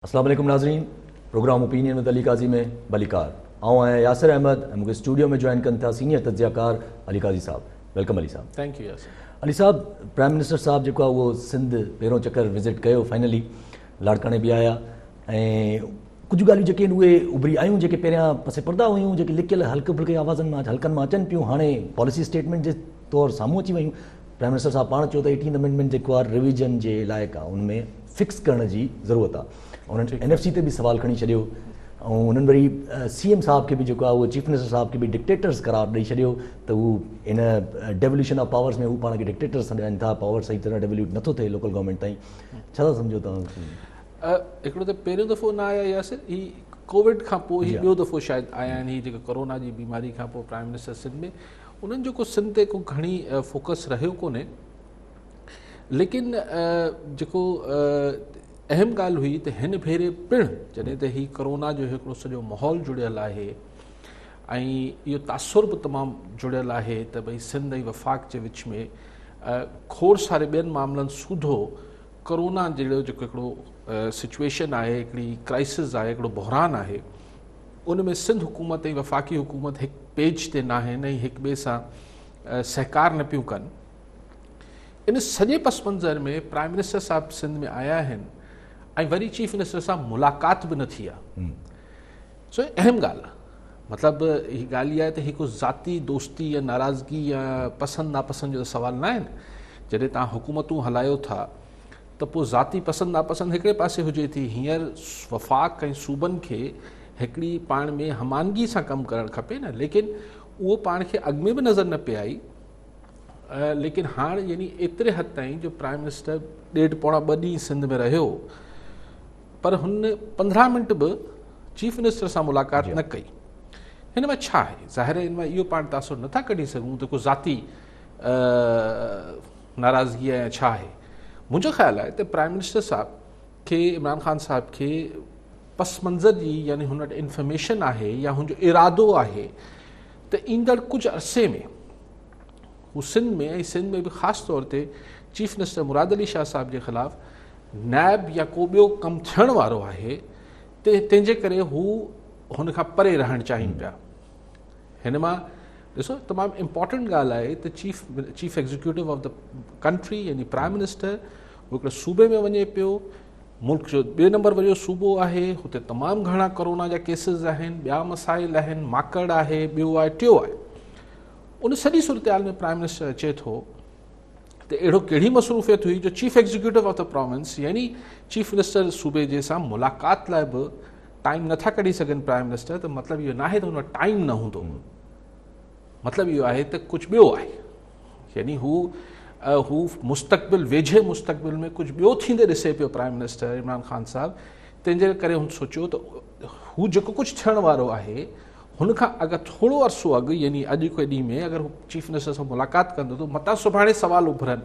अस्सलाम वालेकुम नाज़रीन, प्रोग्राम ओपिनियन विद अली काज़ी में बलिकार आऊँ आहियां यासिर अहमद ऐं मूंखे स्टूडियो में जॉइन कनि था सीनियर तज्ज़ियाकार Ali Kazi sahib. Welcome Ali sahib. Thank you Yasir. Ali sahib, prime minister sahib जेको आहे उहो सिंध पहिरों चकर विज़िट कयो, फाइनली लाड़काणे बि आया ऐं कुझु ॻाल्हियूं जेके आहिनि उहे उभरी आयूं जेके पहिरियां पसे पर्दा हुयूं, जेके लिकियल हल्के फुल्के आवाज़नि मां हल्कनि मां अचनि पियूं, हाणे पॉलिसी स्टेटमेंट जे तौरु साम्हूं अची वयूं। प्राइम मिनिस्टर साहब पाण चयो त 18th अमेंडमेंट जेको आहे रिविजन जे लाइक़ु आहे, उनमें फिक्स करण जी ज़रूरत आहे। उन्हनि NFC ते बि सवाल खणी छॾियो ऐं उन्हनि वरी CM साहब खे बि जेको आहे उहो चीफ मिनिस्टर साहब खे बि डिक्टेटर्स करार ॾेई छॾियो त हू इन डेवल्यूशन ऑफ पावर्स में हू पाण खे डिक्टेटर्स ॾियनि था, पावर सही तरह डेवल्यूट नथो थिए लोकल गवर्नमेंट ताईं। छा था सम्झो तव्हां? हिकिड़ो त पहिरियों दफ़ो न आया यासिर, ही कोविड खां पोइ ही ॿियो दफ़ो शायदि आया आहिनि। ही जेको कोरोना जी बीमारी खां पोइ प्राइम मिनिस्टर सिंध में, उन्हनि जो को सिंध ते को घणी फोकस रहियो कोन्हे, लेकिन जेको अहम ॻाल्हि हुई त हिन भेरे पिणु जॾहिं त ही कोरोना जो हिकिड़ो सॼो माहौल जुड़ियल आहे ऐं इहो तासुर बि तमामु जुड़ियल आहे त भई सिंध ऐं वफ़ाक़ जे विच में खोड़ सारे ॿियनि मामलनि सूधो कोरोना जहिड़ो जेको हिकिड़ो सिचुएशन आहे, हिकिड़ी क्राइसिस आहे, हिकिड़ो बहरान आहे, उन में सिंध हुकूमत ऐं वफ़ाक़ी हुकूमत हिकु पेज ते न आहिनि ऐं हिक ॿिए सां सहकार न पियूं कनि। इन सॼे पस मंज़र में प्राइम मिनिस्टर साहब सिंध में आया आहिनि ऐं वरी चीफ मिनिस्टर सां मुलाक़ात बि न थी आहे। सो अहम ॻाल्हि आहे, मतिलबु हीअ ॻाल्हि इहा आहे त हिकु ज़ाती दोस्ती या नाराज़गी या पसंदि नापसंदि जो सवाल न आहिनि। जॾहिं तव्हां हुकूमतूं हलायो था त पोइ ज़ाती पसंदि नापसंदि हिकिड़े पासे हुजे थी। हींअर वफ़ाक़ ऐं सूबनि खे हिकिड़ी पाण में हमानगी सां कमु करणु खपे न, लेकिन उहो पाण खे अॻु में बि नज़र न पे आई। लेकिन हाणे यानी एतिरे हद ताईं जो प्राइम मिनिस्टर 1.5-2 ॾींहं सिंध में रहियो, पर हुन 15 मिंट बि चीफ मिनिस्टर सां मुलाक़ात न कई। हिन में छा आहे? ज़ाहिर हिन में इहो पाण तासुर नथा कढी सघूं त को ज़ाती नाराज़गी आहे या छा आहे। मुंहिंजो ख़्यालु आहे त प्राइम मिनिस्टर साहब खे, इमरान ख़ान साहब खे पस मंज़र जी यानी हुन वटि इंफॉर्मेशन आहे या हुनजो इरादो आहे त ईंदड़ कुझु अरसे में हू सिंध में ऐं सिंध में बि ख़ासि तौर ते चीफ मिनिस्टर मुराद अली शाह साहब जे ख़िलाफ़ नैब या को ॿियो कमु थियण वारो आहे, तंहिंजे करे हू हुन खां परे रहणु चाहिनि पिया। हिन मां ॾिसो तमामु इम्पॉर्टेंट ॻाल्हि आहे त chief executive of the country यानी प्राइम मिनिस्टर हू हिकिड़े सूबे में वञे पियो, मुल्क जो 2 नंबर वॾो सूबो आहे, हुते तमामु घणा कोरोना जा केसिस आहिनि, ॿिया मसाइल आहिनि, माकड़ आहे, ॿियो आहे, टियों आहे। उन सॼी सूरत में प्राइम मिनिस्टर अचे थो त अहिड़ो कहिड़ी मसरूफ़ियत हुई जो chief executive of the province यानी चीफ मिनिस्टर सूबे जे सां मुलाक़ात लाइ बि टाइम नथा कढी सघनि प्राइम मिनिस्टर, त मतिलबु इहो न आहे त हुन वटि टाइम न हूंदो, मतिलबु इहो आहे त कुझु ॿियो आहे। यानी हू मुस्तक़बिल, वेझे मुस्तक़बिल में कुझु ॿियो थींदे ॾिसे पियो प्राइम मिनिस्टर इमरान ख़ान साहब, तंहिंजे करे हुन सोचियो त हू जेको कुझु थियण वारो आहे हुन खां अगरि थोरो अरसो अॻु यानी अॼु को ॾींहं में अगरि हू चीफ मिनिस्टर सां मुलाक़ात कंदो त मता सुभाणे सवाल उभरनि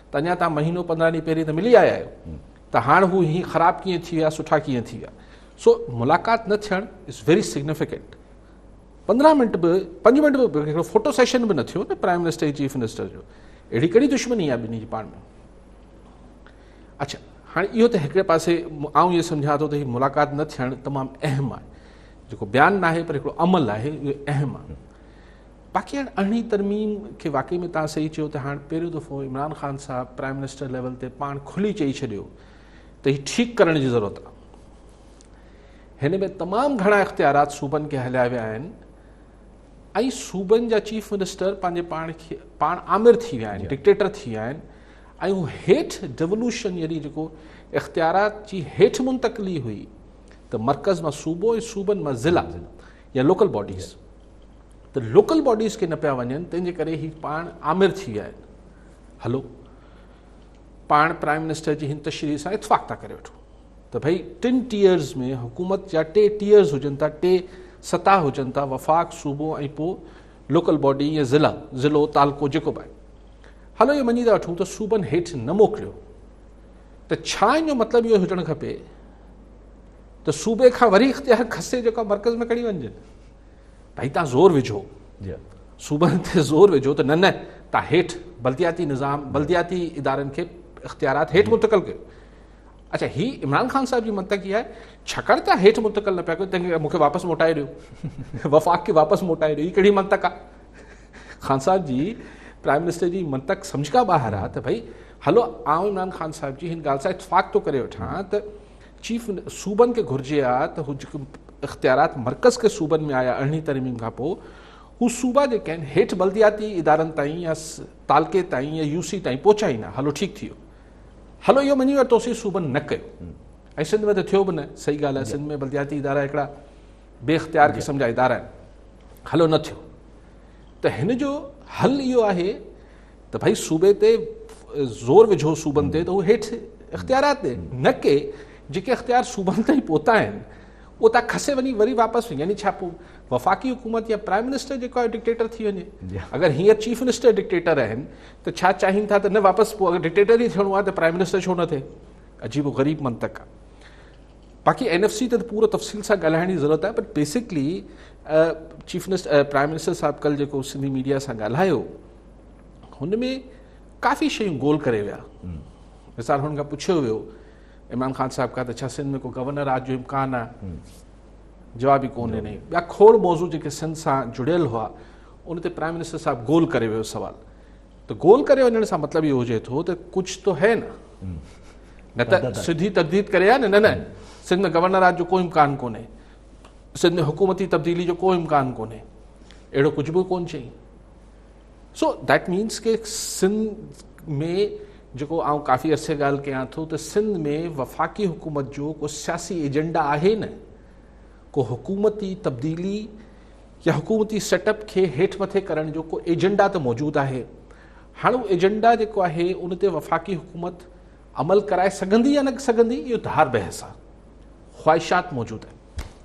त अञा तव्हां महीनो 15 ॾींहं पहिरीं त मिली आया आहियो, त हाणे हू हीअं ख़राबु कीअं थी विया, सुठा कीअं थी विया। सो मुलाक़ात न थियणु इज़ वेरी सिग्निफिकेंट। 15 मिंट बि 5 मिंट बि हिकिड़ो फोटो सेशन बि न थियो न प्राइम मिनिस्टर ऐं चीफ मिनिस्टर जो। अहिड़ी कहिड़ी दुश्मनी आहे ॿिन्ही जी पाण में? अच्छा, हाणे इहो त हिकिड़े पासे आउं इहो सम्झां थो त हीअ मुलाक़ात न थियणु तमामु अहम आहे। जेको बयानु न आहे पर हिकिड़ो अमल आहे, इहो अहम आहे। बाक़ी हाणे 18वीं तरमीम खे वाक़ई में तव्हां सही चयो त हाणे पहिरियों दफ़ो इमरान ख़ान साहब प्राइम मिनिस्टर लेवल ते पाण खुली चई छॾियो त हीअ ठीकु करण जी ज़रूरत आहे। हिन में तमामु घणा इख़्तियारात सूबनि खे हलिया विया आहिनि ऐं सूबनि जा चीफ मिनिस्टर पंहिंजे पाण आमिर थी विया आहिनि, डिक्टेटर थी विया आहिनि ऐं हू हेठि डेवल्यूशन यानी जेको इख़्तियारात जी हेठि मुंतक़िली हुई त मर्कज़ मां सूबो ऐं सूबनि मां ज़िला या लोकल बॉडीज़, त लोकल बॉडीज़ खे न पिया वञनि, तंहिंजे करे ही पाण आमिर थी विया आहिनि। हलो, पाण प्राइम मिनिस्टर जी हिन तशरीह सां इतफ़ाक़ था करे वठूं त भई 3 टीयर्स में हुकूमत जा 3 टीयर्स हुजनि था, 3 सतह हुजनि था, वफ़ाक़, सूबो ऐं पोइ लोकल बॉडी या ज़िलो तालको जेको बि आहे। हलो, इहो मञी था वठूं त सूबनि हेठि न मोकिलियो, त छा इन जो मतिलबु इहो हुजणु खपे त सूबे खां वरी इख़्तियार खसे जेका मर्कज़ में खणी वञिजे? भाई तव्हां ज़ोर विझो, सूबनि ते ज़ोर विझो त न तव्हां हेठि बल्दियाती निज़ाम, बल्दियाती इदारनि खे इख़्तियारात हेठि मुंतक़िल कयो। अच्छा, ही इमरान ख़ान साहब जी मंतक इहा आहे छाकाणि त हेठि मुंतक़िल न पिया कयो तंहिंखे मूंखे वापसि मोटाए ॾियो, वफ़ाक़ खे वापसि मोटाए ॾियो, हीअ कहिड़ी मंतक आहे? ख़ान साहब जी प्राइम मिनिस्टर जी मंतक सम्झ खां ॿाहिरि आहे त भई हलो आउं इमरान ख़ान साहब जी हिन ॻाल्हि सां इतफ़ाक़ थो करे वठां त चीफ सूबनि खे घुरिजे आहे त हू जेके इख़्तियारात मर्कज़ के सूबनि में आया 18 तरमीम खां पोइ, हू सूबा जेके आहिनि हेठि बल्दियाती इदारनि ताईं या तालके ताईं या यूसी ताईं पहुचाईंदा। हलो ठीकु थी वियो, हलो इहो मञी वरितोसीं सूबनि न कयो, ऐं सिंध में त थियो बि न, सही ॻाल्हि आहे, सिंध में बल्दियाती इदारा हिकिड़ा बेइख़्तियार क़िस्म जा इदारा आहिनि, हलो न थियो त हिन जो हल इहो आहे त भई सूबे ते ज़ोर विझो सूबनि ते त हू हेठि इख़्तियारात ॾे, न के जेके इख़्तियार सूबनि ताईं पहुता आहिनि उहो तव्हां खसे वञी वरी वापसि, यानी छा पोइ वफ़ाक़ी हुकूमत या प्राइम मिनिस्टर जेको आहे डिक्टेटर थी वञे? अगरि हींअर चीफ मिनिस्टर डिक्टेटर आहिनि त छा चाहिनि था त न वापसि पोइ अगरि डिक्टेटर ई थियणो आहे त प्राइम मिनिस्टर छो न थिए? अजीब ग़रीब मंतक आहे। बाक़ी NFC ते पूरो तफ़सील सां ॻाल्हाइण जी ज़रूरत आहे, but basically chief minister prime minister साहिबु कल्ह जेको सिंधी मीडिया सां ॻाल्हायो हुन में काफ़ी शयूं गोल करे विया। मिसाल हुन खां पुछियो वियो इमरान ख़ान साहिब खां त छा सिंध में को गवर्नर राज जो इम्कान आहे? जवाब ई कोन ॾिनई। ॿिया खोड़ मौज़ू जेके सिंध सां जुड़ियल हुआ उन ते प्राइम मिनिस्टर साहिबु गोल करे वियो सवाल। त गोल करे वञण सां मतिलबु इहो हुजे थो त कुझु तो है न त सिधी तब्दील करे आहे न, न सिंध में गवर्नर राज जो कोई इम्कान कोन्हे, सिंध में हुकूमती तब्दीली जो कोई इम्कान कोन्हे, अहिड़ो कुझु बि कोन चई। सो दैट मीन्स के सिंध में जेको आउं काफ़ी अरसे ॻाल्हि कयां थो त सिंध में वफ़ाक़ी हुकूमत जो को सियासी एजेंडा आहे न, को हुकूमती तब्दीली या हुकूमती सेटअप खे हेठि मथे करण जो को एजेंडा त मौजूदु आहे। हाणे उहो एजेंडा जेको आहे उन ते वफ़ाक़ी हुकूमत अमल कराए सघंदी या न सघंदी, इहो धार बहस आहे, ख़्वाहिशात मौजूदु आहिनि।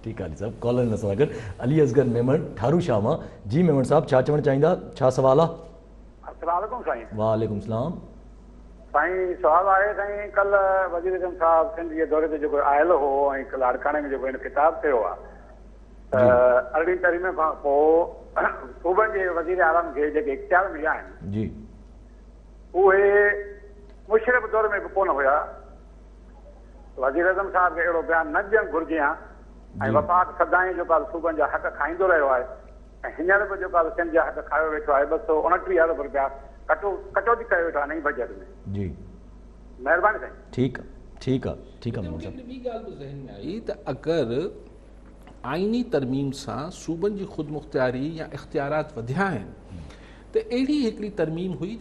ठीकु आहे साहब, कॉलर न सां गॾु अली असगर मेमण ठारू शाह मां। जी मेमण साहब, छा चवणु चाहींदा, छा सवाल आहे? अस्सलाम वालेकुम साईं। वालेकुम सलाम साईं, सवाल आहे साईं, कल्ह वज़ीर आज़म साहब सिंध जे दौरे ते जेको आयल हो ऐं लाड़काणे में जेको हिन ख़िताब कयो आहे त 18 तारीख़ खां पोइ सूबनि जे वज़ीर आलम खे जेके इख़्तियार मिलिया आहिनि जी उहे मुशरफ दौर में बि कोन हुया। वज़ीर आज़म साहब खे अहिड़ो बयानु न ॾियणु घुरिजे हा, ऐं वफ़ाक़ सदाईं जेको सूबनि जा हक़ खाईंदो रहियो आहे, ऐं हींअर बि जेको सिंध जा हक़ खायो वेठो आहे। 229 अरब रुपया कटौती कयो वेठो आहे नई बजट में। जी महिरबानी साईं। ठीकु आहे, ठीकु आहे, ठीकु आहे मेमण साहब। ॿी ॻाल्हि बि ज़हन में आई त अगरि आइनी तरमीम सां सूबनि जी ख़ुदि मुख़्तियारी या इख़्तियारात वधिया आहिनि त अहिड़ी हिकिड़ी तरमीम हुई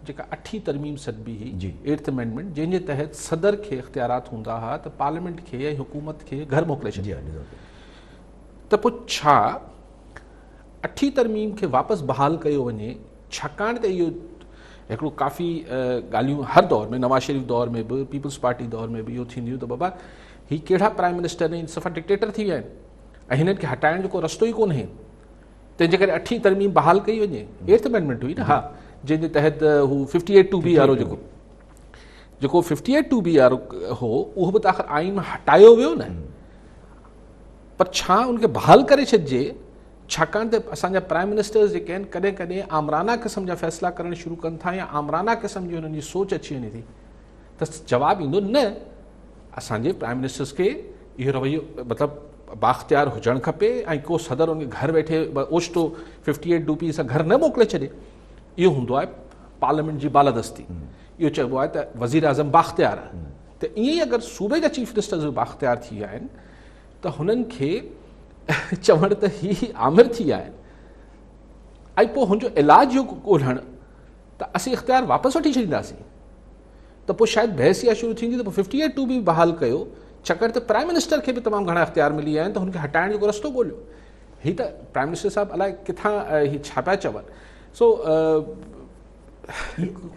जेका 8वीं तरमीम सॾिबी हुई, 8th अमेंडमेंट, जंहिंजे तहत सदर खे इख़्तियारात हूंदा हुआ त पार्लियामेंट खे या हुकूमत खे घर मोकिले छॾिया। त पोइ छा 8वीं तरमीम खे वापसि बहाल कयो वञे, छाकाणि त इहो हिकिड़ो काफ़ी ॻाल्हियूं हर दौर में, नवाज़ शरीफ़ दौर में बि, पीपल्स पार्टी दौर में बि इहो थींदियूं त बाबा ही कहिड़ा प्राइम मिनिस्टर आहिनि, सफ़ा डिक्टेटर थी विया आहिनि ऐं हिननि खे हटाइण जो को रस्तो ई कोन्हे। तंहिंजे करे 8वीं तरमीम बहाल कई वञे। 8th अमेंडमेंट हुई न, हा, जंहिंजे तहत हू 58(2)B वारो जेको 58(2)B वारो हो उहो बि त आख़िर आइन में हटायो वियो न, पर छा उनखे बहाल करे छॾिजे, छाकाणि त असांजा प्राइम मिनिस्टर्स जेके आहिनि कॾहिं कॾहिं आमराना क़िस्म जा फ़ैसिला करणु शुरू कनि था या आमराना क़िस्म जी हुननि जी सोच अची वञे थी, त जवाबु ईंदो न, असांजे प्राइम मिनिस्टर्स खे इहो रवैयो मतिलबु बाख़्तियार हुजणु खपे ऐं को सदर उनखे घर वेठे ओचितो 58(2)B सां घर न मोकिले छॾे। इहो हूंदो आहे पार्लियामेंट जी बालादस्ती। इहो चइबो आहे त वज़ीर आज़म बाख़्तियार आहे। त ईअं ई अगरि सूबे जा चीफ मिनिस्टर्स बाख़्तियार थी विया आहिनि त हुननि खे चवणु त ही आमिर थी विया आहिनि ऐं पोइ हुनजो इलाज जो ॻोल्हणु त असीं इख़्तियार वापसि वठी छॾींदासीं, त पोइ शायदि बहस इहा शुरू थींदी त पोइ 58(2)B बहाल कयो, छाकाणि त प्राइम मिनिस्टर खे बि तमामु घणा इख़्तियार मिली विया आहिनि त हुनखे हटाइण जो को रस्तो ॻोल्हियो। हीअ त प्राइम मिनिस्टर साहिबु अलाए किथां हीअ छा पिया चवनि। सो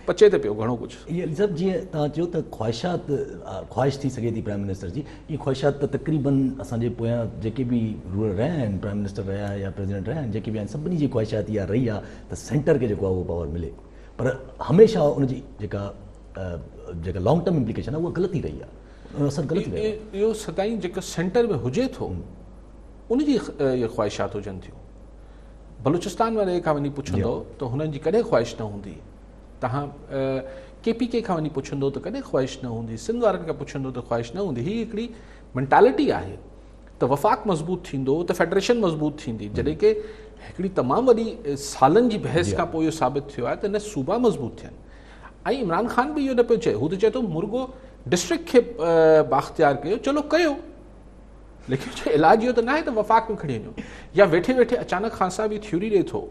पचे ते पियो घणो कुझु। इहे सभु जीअं तव्हां चयो त ख़्वाहिश थी सघे थी प्राइम मिनिस्टर जी, इहे ख़्वाहिशात त तक़रीबन असांजे पोयां जेके बि रूलर रहिया आहिनि, प्राइम मिनिस्टर रहिया या प्रेसिडेंट रहिया आहिनि, जेके बि आहिनि, सभिनी जी ख़्वाहिशात इहा रही आहे त सेंटर खे जेको आहे उहो पावर मिले, पर हमेशह उनजी जेका लॉन्ग टर्म इम्प्लीकेशन आहे उहा ग़लति थी रही आहे, असर ग़लति रहियो आहे। इहो सदाईं जेको सेंटर में हुजे थो उनजी इहे ख़्वाहिशात हुजनि थियूं। बलूचिस्तान वारे खां वञी पुछंदो त हुननि जी कॾहिं ख़्वाहिश न हूंदी। तव्हां KPK खां वञी पुछंदो त कॾहिं ख़्वाहिश न हूंदी, सिंध वारनि खां पुछंदो त ख़्वाहिश न हूंदी। हीअ हिकिड़ी मेंटालिटी आहे त वफ़ाक़ मज़बूत थींदो त फेडरेशन मज़बूत थींदी, जॾहिं की हिकिड़ी तमामु वॾी सालनि जी बहस खां पोइ इहो साबित थियो आहे त न सूबा मज़बूत थियनि। ऐं इमरान ख़ान बि इहो न पियो चए, हू त चए थो मुर्गो डिस्ट्रिक्ट खे बाख़्तियार कयो, चलो कयो, लेकिन इलाज इहो त न आहे त वफ़ाक़ में खणी वञो या वेठे वेठे अचानक ख़ान साहिब इहा थ्योरी ॾिए थो।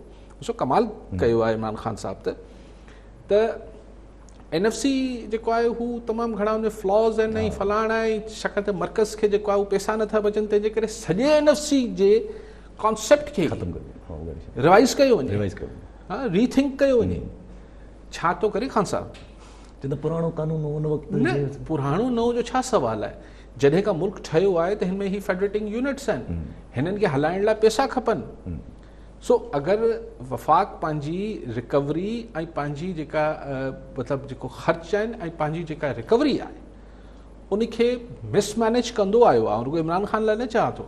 ॾिसो कमाल कयो आहे इमरान ख़ान साहिब त NFC जेको आहे हू तमामु घणा हुन फ्लॉज़ आहिनि ऐं फलाणा ऐं छाकाणि त मर्कज़ खे जेको आहे उहो पैसा नथा बचनि, तंहिंजे करे सॼे NFC जे कॉन्सेप्ट खे रिवाइज़ कयो वञे, हा रीथिंक कयो वञे। छा थो करे ख़ान साहिब? पुराणो कानून उन वक़्तु न, पुराणो नओं जो छा सुवाल आहे? जॾहिं खां मुल्क ठहियो आहे त हिन में ही फेडरेटिंग यूनिट्स आहिनि, हिननि खे हलाइण लाइ पैसा खपनि। सो अगरि वफ़ाक़ पंहिंजी रिकवरी ऐं पंहिंजी जेका मतिलबु जेको ख़र्च आहिनि ऐं पंहिंजी जेका रिकवरी आहे उनखे मिसमैनेज कंदो आयो आहे, रुगो इमरान ख़ान लाइ न चवां थो,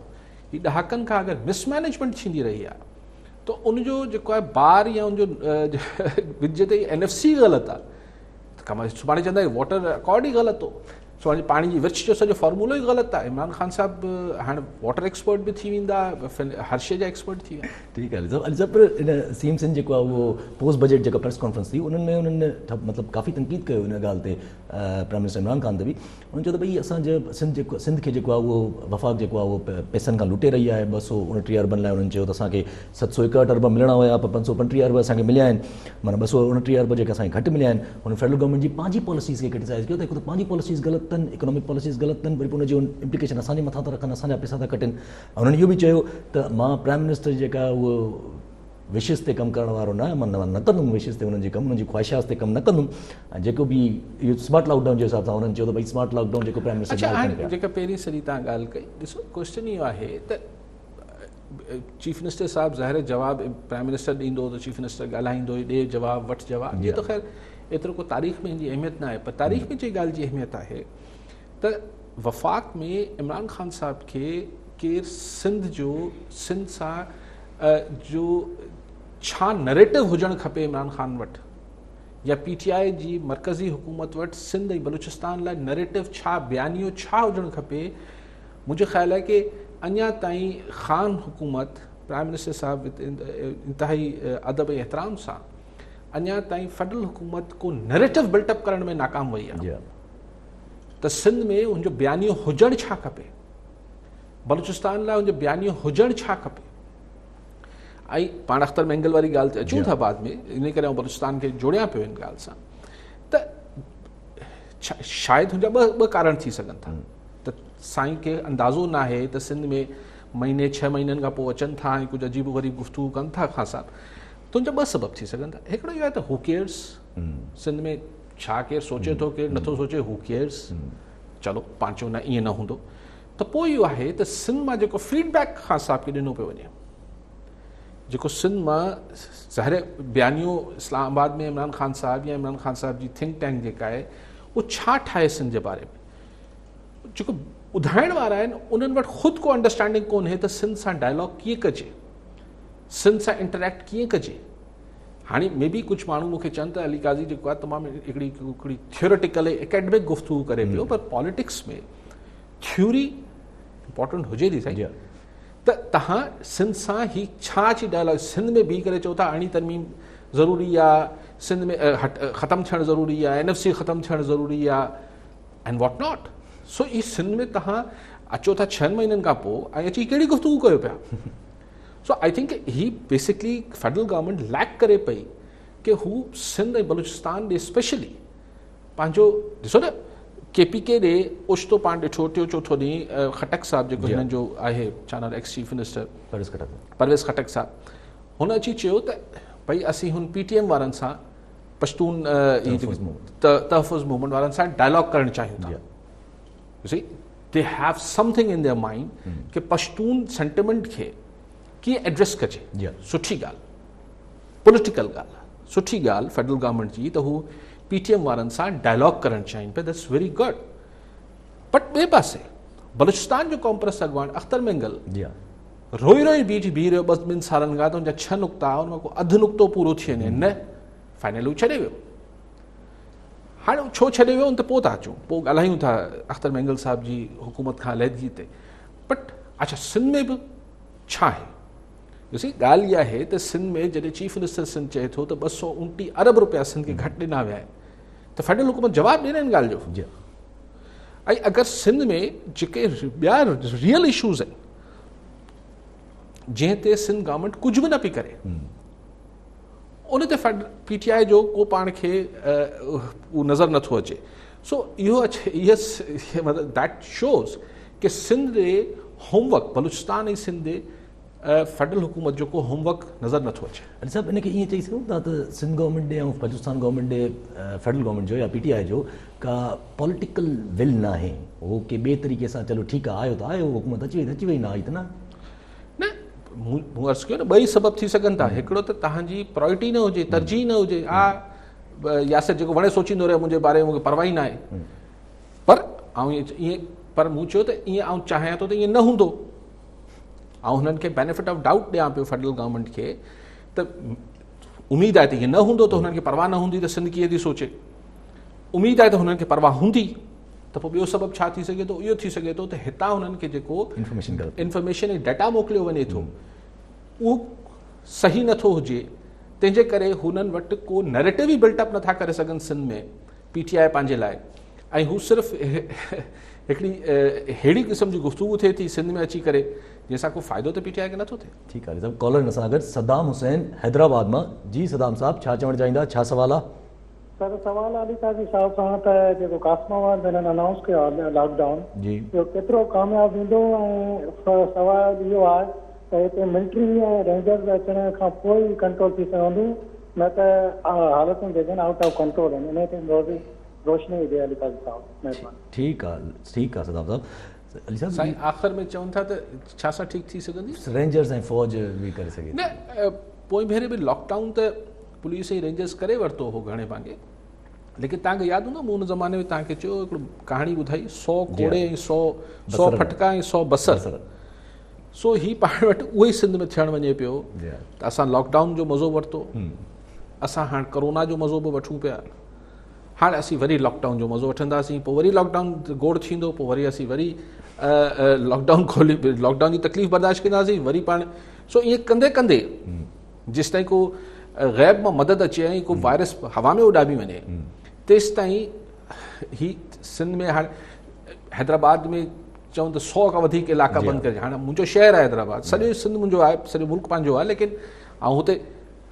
हीअ ॾहाकनि खां अगरि मिसमैनेजमेंट थींदी रही आहे त उनजो जेको आहे बार या उनजो विझ ते NFC ग़लति आहे, सुभाणे चवंदा वाटर अकॉर्ड ई ग़लति हो, सुभाणे पाणी जी विर्छ जो सॼो फॉर्मूलो ई ग़लति आहे। इमरान ख़ान साहिबु हाणे वाटर एक्सपर्ट बि थी वेंदा, हर शइ जा एक्सपर्ट थी वेंदा। ठीकु आहे पर इन CM सिंध जेको आहे उहो पोस्ट बजट जेका प्रेस कॉन्फ्रेंस थी उन्हनि में उन्हनि मतिलबु काफ़ी तनक़ीद कयो हिन ॻाल्हि ते प्राइम मिनिस्टर इमरान ख़ान ते बि। उन्हनि चयो त भई असांजे सिंध खे जेको आहे उहो वफ़ाक़ जेको आहे उहो पैसनि खां लुटे रही आहे। 229 अरबनि लाइ उन्हनि चयो त असांखे 761 अरब मिलणा हुया, पर 535 अरब असांखे मिलिया आहिनि, माना 229 अरब जेके असांखे घटि मिलिया आहिनि। हुन फेडरल गवर्नमेंट जी पंहिंजी पॉलिसीज़ खे क्रिटिसाइज़ कयो त हिकु त पंहिंजी पॉलिसीज़ ग़लति अथनि, इकोनॉमिक पॉलिसीज़ ग़लति अथनि, वरी पोइ उनजो इम्प्लीकेशन असांजे मथां था रखनि, असांजा पैसा था कटनि। ऐं उन्हनि इहो बि चयो त मां प्राइम मिनिस्टर जेका उहो विशिस ते कमु करण वारो न आहियां, मां न कंदुमि विशिस ते उन्हनि जे कमु, उन्हनि जी ख़्वाहिशात ते कमु न कंदुमि। ऐं जेको बि इहो स्मार्ट लॉकडाउन जे हिसाब सां उन्हनि चयो त भई स्मार्ट लॉकडाउन जेको प्राइम मिनिस्टर जेका पहिरीं सॼी तव्हां ॻाल्हि कई, ॾिसो क्वेश्चन इहो आहे त चीफ मिनिस्टर साहिबु ज़ाहिर जवाबु प्राइम मिनिस्टर ॾींदो त चीफ मिनिस्टर ॻाल्हाईंदो, ॾे जवाबु वठि जवाबु, इहो त ख़ैर एतिरो को तारीख़ में हिन जी अहमियत न आहे। पर तारीख़ में जी ॻाल्हि जी अहमियत आहे त वफ़ाक़ में इमरान ख़ान साहिब खे केरु सिंध सां जो छा नरेटिव हुजणु खपे इमरान ख़ान वटि या PTI जी मरकज़ी हुकूमत वटि सिंध ऐं बलूचिस्तान लाइ नरेटिव छा, बयानियो छा हुजणु खपे, मुंहिंजो ख़्यालु आहे की अञा ताईं ख़ान हुकूमत प्राइम मिनिस्टर साहिबु इंतिहाई अदब ऐं एहतराम सां अञा ताईं फेडरल हुकूमत को नरेटिव बिल्टअप करण में नाकाम वई आहे त सिंध में उनजो बयानियो हुजणु छा खपे, बलूचिस्तान लाइ उनजो बयानियो हुजणु छा खपे। ऐं पाण अख्तर मैंगल वारी ॻाल्हि ते अचूं था बाद में, इन करे बलूचिस्तान खे जोड़ियां पियो हिन ॻाल्हि सां त शायदि हुनजा ॿ कारण थी सघनि था त साईं खे अंदाज़ो न आहे त सिंध में महीने 6 महीननि खां पोइ अचनि था ऐं कुझु अजीब ग़रीब गुफ़्तगू कनि था ख़ान साहिबु, त हुनजा ॿ सबब थी सघनि था। हिकिड़ो इहो आहे त हू केयर्स, सिंध में छा केरु सोचे थो केरु नथो सोचे, हू केयर्स, चलो पाण चऊं न ईअं न हूंदो। त पोइ इहो आहे त सिंध मां जेको फीडबैक ख़ान साहिब खे ॾिनो पियो वञे, जेको सिंध मां ज़ाहिर बयानियो इस्लामाबाद में इमरान ख़ान साहिब या इमरान ख़ान साहिब जी थिंक टैंक जेका आहे उहो छा ठाहे सिंध जे बारे में, जेको ॿुधाइण वारा आहिनि उन्हनि वटि ख़ुदि को अंडरस्टैंडिंग कोन्हे त सिंध सां डायलॉग कीअं कजे, सिंध सां इंटरेक्ट कीअं कजे। हाणे मे बि कुझु माण्हू मूंखे चवनि त अली काज़ी जेको आहे तमामु हिकिड़ी थियोरेटिकल एकेडमिक गुफ़्तगू करे पियो, पर पॉलिटिक्स में थ्योरी इंपॉर्टेंट हुजे थी साईं। त तव्हां सिंध सां ही छा अची डायलॉग, सिंध में बीह करे चओ था अणी तरमीम ज़रूरी आहे, सिंध में ख़तमु थियणु ज़रूरी आहे, NFC ख़तमु थियणु ज़रूरी आहे एंड वॉट नॉट। सो ही सिंध में तव्हां अचो था 6 महीननि खां पोइ ऐं अची कहिड़ी गुफ़्तगू कयो पिया। So I think he basically federal government lack करे पई कि हू सिंध ऐं बलूचिस्तान ॾे स्पेशली पंहिंजो ॾिसो न KPK ॾे ओचितो पाण ॾिठो टियों चौथो ॾींहुं खटक साहिबु जेको हिननि जो आहे छा नालो एक्स चीफ मिनिस्टर परवेज़ खटक साहिबु, हुन अची चयो त भई असीं हुन PTM वारनि सां पश्तून तहफ़ुज़ मूवमेंट वारनि सां डायलॉग करणु चाहियूं था। See they have something in their mind कि पश्तून सेंटिमेंट खे कीअं एड्रेस कजे। सुठी ॻाल्हि, पॉलिटिकल ॻाल्हि आहे, सुठी ॻाल्हि फेडरल गवर्नमेंट जी त हू PTM वारनि सां डायलॉग करणु चाहिनि पिया, दैट्स वेरी गुड। बट ॿिए पासे बलूचिस्तान जो कॉम्प्रेस अॻवान अख्तर मैंगल रोई बीठी बीह रहियो 2 सालनि खां, त हुनजा 6 नुक़्ता हुन में को अधु नुक़्तो पूरो थी वञे न, फाइनल हू छॾे वियो। हाणे छो छॾे वियो त पोइ था अचूं, पोइ ॻाल्हायूं था अख़्तर मैंगल साहिब जी हुकूमत खां अलहदगी ते। बट अच्छा सिंध में बि छा आहे, ॾिसी ॻाल्हि इहा आहे त सिंध में जॾहिं चीफ मिनिस्टर सिंध चए थो त 229 अरब रुपया सिंध खे घटि ॾिना विया आहिनि, त फेडरल हुकूमत जवाबु ॾिए न हिन ॻाल्हि जो। ऐं अगरि सिंध में जेके ॿिया रियल इशूज़ आहिनि जंहिं ते सिंध गवर्नमेंट कुझु बि न पई करे, उन ते PTI जो को पाण खे उहो नज़र नथो अचे। सो इहो मतिलबु दैट शोज़ कि सिंध जे होमवर्क, बलूचिस्तान ऐं सिंध जे फेडरल हुकूमत जो को होमवर्क नज़र नथो अचे। अली साहब इनखे ईअं चई सघूं था त सिंध गवर्नमेंट ॾे ऐं बलूचिस्तान गवर्नमेंट ॾे फेडरल गवर्नमेंट जो या PTI जो का पॉलिटिकल विल न आहे, उहो के ॿिए तरीक़े सां चलो ठीकु आहे आयो त आयो, हुकूमत अची वई न आई त न मूं अर्ज़ु कयो न ॿई सबब थी सघनि था। हिकिड़ो त तव्हांजी प्रायोरिटी न हुजे, तरजीह न हुजे, यासिर जेको वणे सोचींदो रहे मुंहिंजे बारे में मूंखे परवाह ई न आहे, पर ईअं पर मूं चयो त ईअं आउं चाहियां थो त ईअं न हूंदो, ऐं हुननि खे बेनिफिट ऑफ डाउट ॾियां पियो फेडरल गवर्नमेंट खे त उमेद आहे त ईअं न हूंदो, त हुननि खे परवाह न हूंदी त सिंध कीअं थी सोचे, उमेद आहे त हुननि खे परवाह हूंदी त पोइ ॿियो सबबु छा थी सघे थो, इहो थी सघे थो त हितां हुननि खे जेको इंफॉर्मेशन ऐं डेटा मोकिलियो वञे थो उहो सही नथो हुजे, तंहिंजे करे हुननि वटि को नैरेटिव ई बिल्टअप नथा करे सघनि सिंध में PTI पंहिंजे लाइ, ऐं हू सिर्फ़ु हिकिड़ी अहिड़ी क़िस्म जी गुफ़्तगू थिए थी सिंध में अची करे जंहिंसां को फ़ाइदो त PTI खे नथो थिए। ठीकु आहे साहब, कॉलर असां गॾु सदाम हुसैन हैदराबाद मां। जी सदाम साहब, छा चवणु चाहींदा, छा सवाल आहे? सर सवाल अली काज़ी साहब सां त जेको कासमाबाद में अनाउंस कयो आहे लॉकडाउन जी इहो केतिरो कामयाबु ईंदो, ऐं सवाल इहो आहे त हिते मिलिट्री ऐं रेंजर्स अचण खां पोइ ई कंट्रोल थी सघंदो, न त हालतूं जेके आहिनि आउट ऑफ कंट्रोल आहिनि, इन ते रोशनी हुजे अली काज़ी साहब, महिरबानी। ठीकु आहे सदाम साहब। अली साहब साईं आख़िर में चवनि था त छा सां ठीकु थी सघंदी, रेंजर्स ऐं फ़ौज बि करे सघे न पोइ भेरे बि लॉकडाउन त पुलिस ऐं रेंजर्स करे वरितो हो घणे भाङे, लेकिन तव्हांखे यादि हूंदो मूं हुन ज़माने में तव्हांखे चयो हिकिड़ो कहाणी ॿुधाई 100 कोड़े ऐं 100 फटका ऐं 100 बसर। सो ही पाण वटि उहो ई सिंध में थियणु वञे पियो त असां लॉकडाउन जो मज़ो वरितो, असां हाणे कोरोना जो मज़ो बि वठूं पिया, हाणे असीं वरी लॉकडाउन जो मज़ो वठंदासीं, पोइ वरी लॉकडाउन गोड़ थींदो, पोइ वरी असीं वरी लॉकडाउन खोली लॉकडाउन जी तकलीफ़ बर्दाश्त कंदासीं वरी पाण। सो ईअं कंदे कंदे जेसि ताईं को ग़ैब मां मदद अचे ऐं को वायरस हवा में उॾामी वञे तेसि ताईं ही सिंध में हाणे हैदराबाद में चवनि त 100 खां वधीक इलाइक़ा बंदि करे, हाणे मुंहिंजो शहरु आहे हैदराबाद, सॼो सिंध मुंहिंजो आहे, सॼो मुल्क पंहिंजो आहे, लेकिन ऐं हुते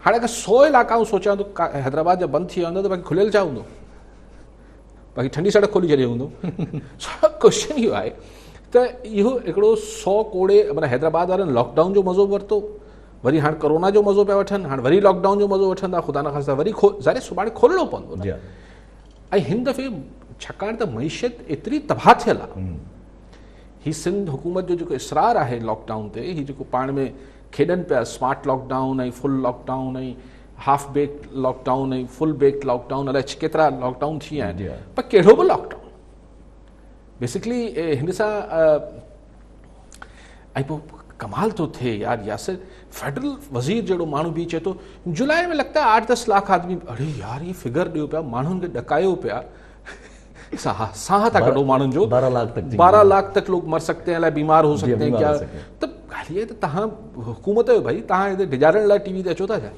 हाणे अगरि 100 इलाइक़ा सोचां त हैदराबाद जा बंदि थी विया हूंदा त बाक़ी खुलियल छा हूंदो, बाक़ी ठंडी सड़क खोली छॾियो हूंदो। क्वेश्चन इहो आहे त इहो हिकिड़ो 100 कोड़े माना हैदराबाद वारनि लॉकडाउन जो मज़ो वरितो, वरी हाणे कोरोना जो मज़ो पिया वठनि, हाणे वरी लॉकडाउन जो मज़ो वठंदा, ख़ुदा न ख़ासिता वरी ज़ाहिर सुभाणे खोलणो पवंदो। ऐं हिन दफ़े छाकाणि त मईशत एतिरी तबाह थियल आहे, ही सिंध हुकूमत जो जेको इसरार आहे लॉकडाउन ते, ही जेको पाण में खेॾनि पिया स्मार्ट लॉकडाउन ऐं फुल लॉकडाउन ऐं हाफ बेक्ड लॉकडाउन ऐं फुल बेक्ड लॉकडाउन, अलाए केतिरा लॉकडाउन थी विया आहिनि, पर कहिड़ो बि लॉकडाउन बेसिकली हिन सां ऐं पोइ कमाल थो थिए यार, यासिर फेडरल वज़ीर जहिड़ो माण्हू बि चए थो जुलाई में लगता है 8-10 लाख आदमी, अरे यार ये फिगर ॾियो पिया, माण्हुनि खे ॾकायो पिया, साह था कढो माण्हुनि जो, 12 लाख तक लोग मर सकते हैं, बीमार हो सकते हैं क्या, त ॻाल्हि त तव्हां हुकूमत जो भाई तव्हां हिते डिजारण लाइ टीवी ते अचो था छा?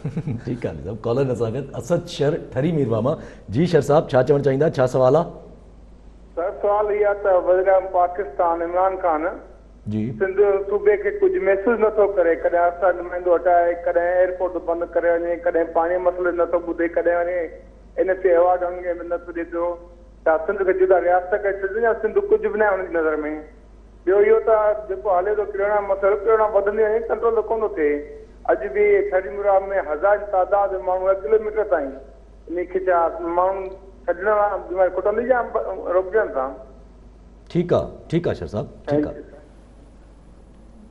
ठीकु आहे साहब, कॉलर असां गॾु असद शर ठरी मीरवा मां। जी शर साहब, छा चवणु चाहींदा, छा सवाल आहे? सर सवाल इहा त वज़ीर पाकिस्तान इमरान खान जी सिंध सूबे खे कुझु महसूसु नथो करे, कॾहिं असां नुमाइंदो हटाए, कॾहिं एयरपोर्ट बंदि करे वञे, कॾहिं पाणी मसइले नथो ॿुधे, कॾहिं वञे इन ते अवार्ड नथो ॾिए पियो, छा सिंध खे जुदा रियासत करे छॾियो या सिंध कुझु बि न आहे हुनजी नज़र में? ॿियो इहो त जेको हले थो किरणा मसइलो, किरणा वधंदी वञे कंट्रोल त कोन थो थिए। अॼु बि थरीमुरा में 1000 तादाद माण्हू 1 किलोमीटर ताईं इन खे छा माण्हू छॾण बीमारी कुटंदी या रोकजनि था? ठीकु आहे शर साहब, ठीकु आहे।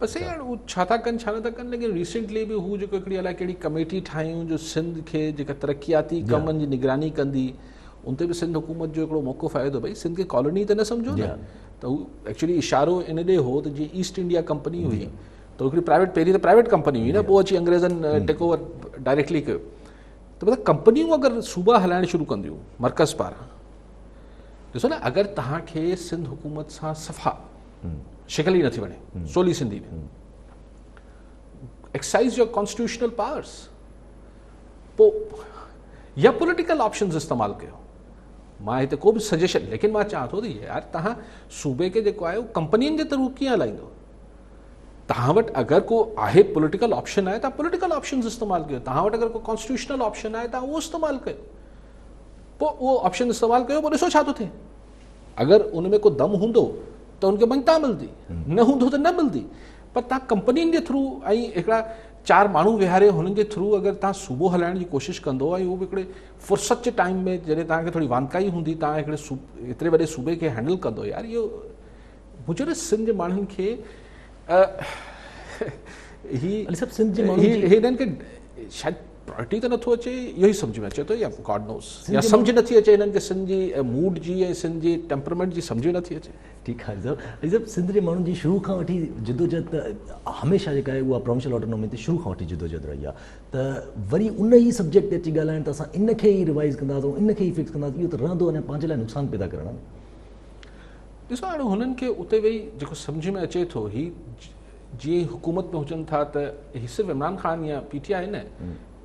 बसि यार उहो छा था कनि छा नथा कनि, लेकिन रिसेंटली बि हू जेको हिकिड़ी अलाए कहिड़ी कमेटी ठाहियूं जो सिंध खे जेका तरक़ियाती कमनि जी निगरानी कंदी, उन ते बि सिंध हुकूमत जो हिकिड़ो मौक़ो आयो त भई सिंध खे कॉलोनी त न सम्झो न, त हू एक्चुअली इशारो इन ॾे हो त जीअं ईस्ट इंडिया कंपनी हुई त हिकिड़ी प्राइवेट, पहिरीं त प्राइवेट कंपनी हुई न, पोइ अची अंग्रेज़नि टेक ओवर डायरेक्टली कयो, त मतिलबु कंपनियूं अगरि सूबा हलाइण शुरू कंदियूं मर्कज़ पारां ॾिसो न, अगरि तव्हांखे सिंध हुकूमत सां सफ़ा शिकल ई नथी वणे सोली सिंधी में, एक्साइज योर कॉन्स्टिट्यूशनल पावर्स, पोइ या पॉलिटिकल ऑप्शंस इस्तेमालु कयो। मां हिते को बि सजेशन, लेकिन मां चाहियां थो त यार तव्हां सूबे खे जेको आहे उहो कंपनियुनि जे थ्रू कीअं हलाईंदो? तव्हां वटि अगरि को आहे पॉलिटिकल ऑप्शन आहे, तव्हां पॉलिटिकल ऑप्शंस इस्तेमालु कयो। तव्हां वटि अगरि को कॉन्स्टिट्यूशनल ऑप्शन आहे, तव्हां उहो इस्तेमालु कयो। पोइ उहो ऑप्शन इस्तेमालु कयो, पोइ ॾिसो छा थो थिए। अगरि उन में को दम हूंदो त उनखे मञता मिलंदी, न हूंदो त न मिलंदी। पर तव्हां कंपनियुनि जे थ्रू ऐं हिकिड़ा 4 माण्हू विहारे हुननि जे थ्रू अगरि तव्हां सूबो हलाइण जी कोशिशि कंदो, ऐं उहो बि हिकिड़े फ़ुर्सत जे टाइम में जॾहिं तव्हांखे थोरी वानकाई हूंदी, तव्हां हिकिड़े एतिरे वॾे सूबे खे हैंडल कंदो, यार इहो मुंहिंजो न सिंध जे माण्हुनि खे हिननि खे शायदि प्रायोरिटी त नथो अचे, इहो ई सम्झ में अचे थो, या गॉड नोस, या सम्झ नथी अचे हिननि खे सिंध जी मूड जी ऐं सिंध जी टेम्परामेंट जी सम्झ नथी अचे। ठीकु आहे सर, सिंध जे माण्हुनि जी शुरू खां वठी जिदोजहद हमेशह जेका आहे उहा प्रोविंशियल ऑटोनॉमी ते शुरू खां वठी जिदोजहद रही आहे। त वरी उन ई सब्जेक्ट ते अची ॻाल्हाइण त असां इन खे ई रिवाइज़ कंदासीं, इन खे ई फिक्स कंदासीं, इहो त रहंदो अञा पंहिंजे लाइ नुक़सानु पैदा करणु। ॾिसो हाणे हुननि खे उते वेही जेको सम्झ में अचे थो, ही जीअं हुकूमत में हुजनि था त ही सिर्फ़ु इमरान ख़ान या PTI न,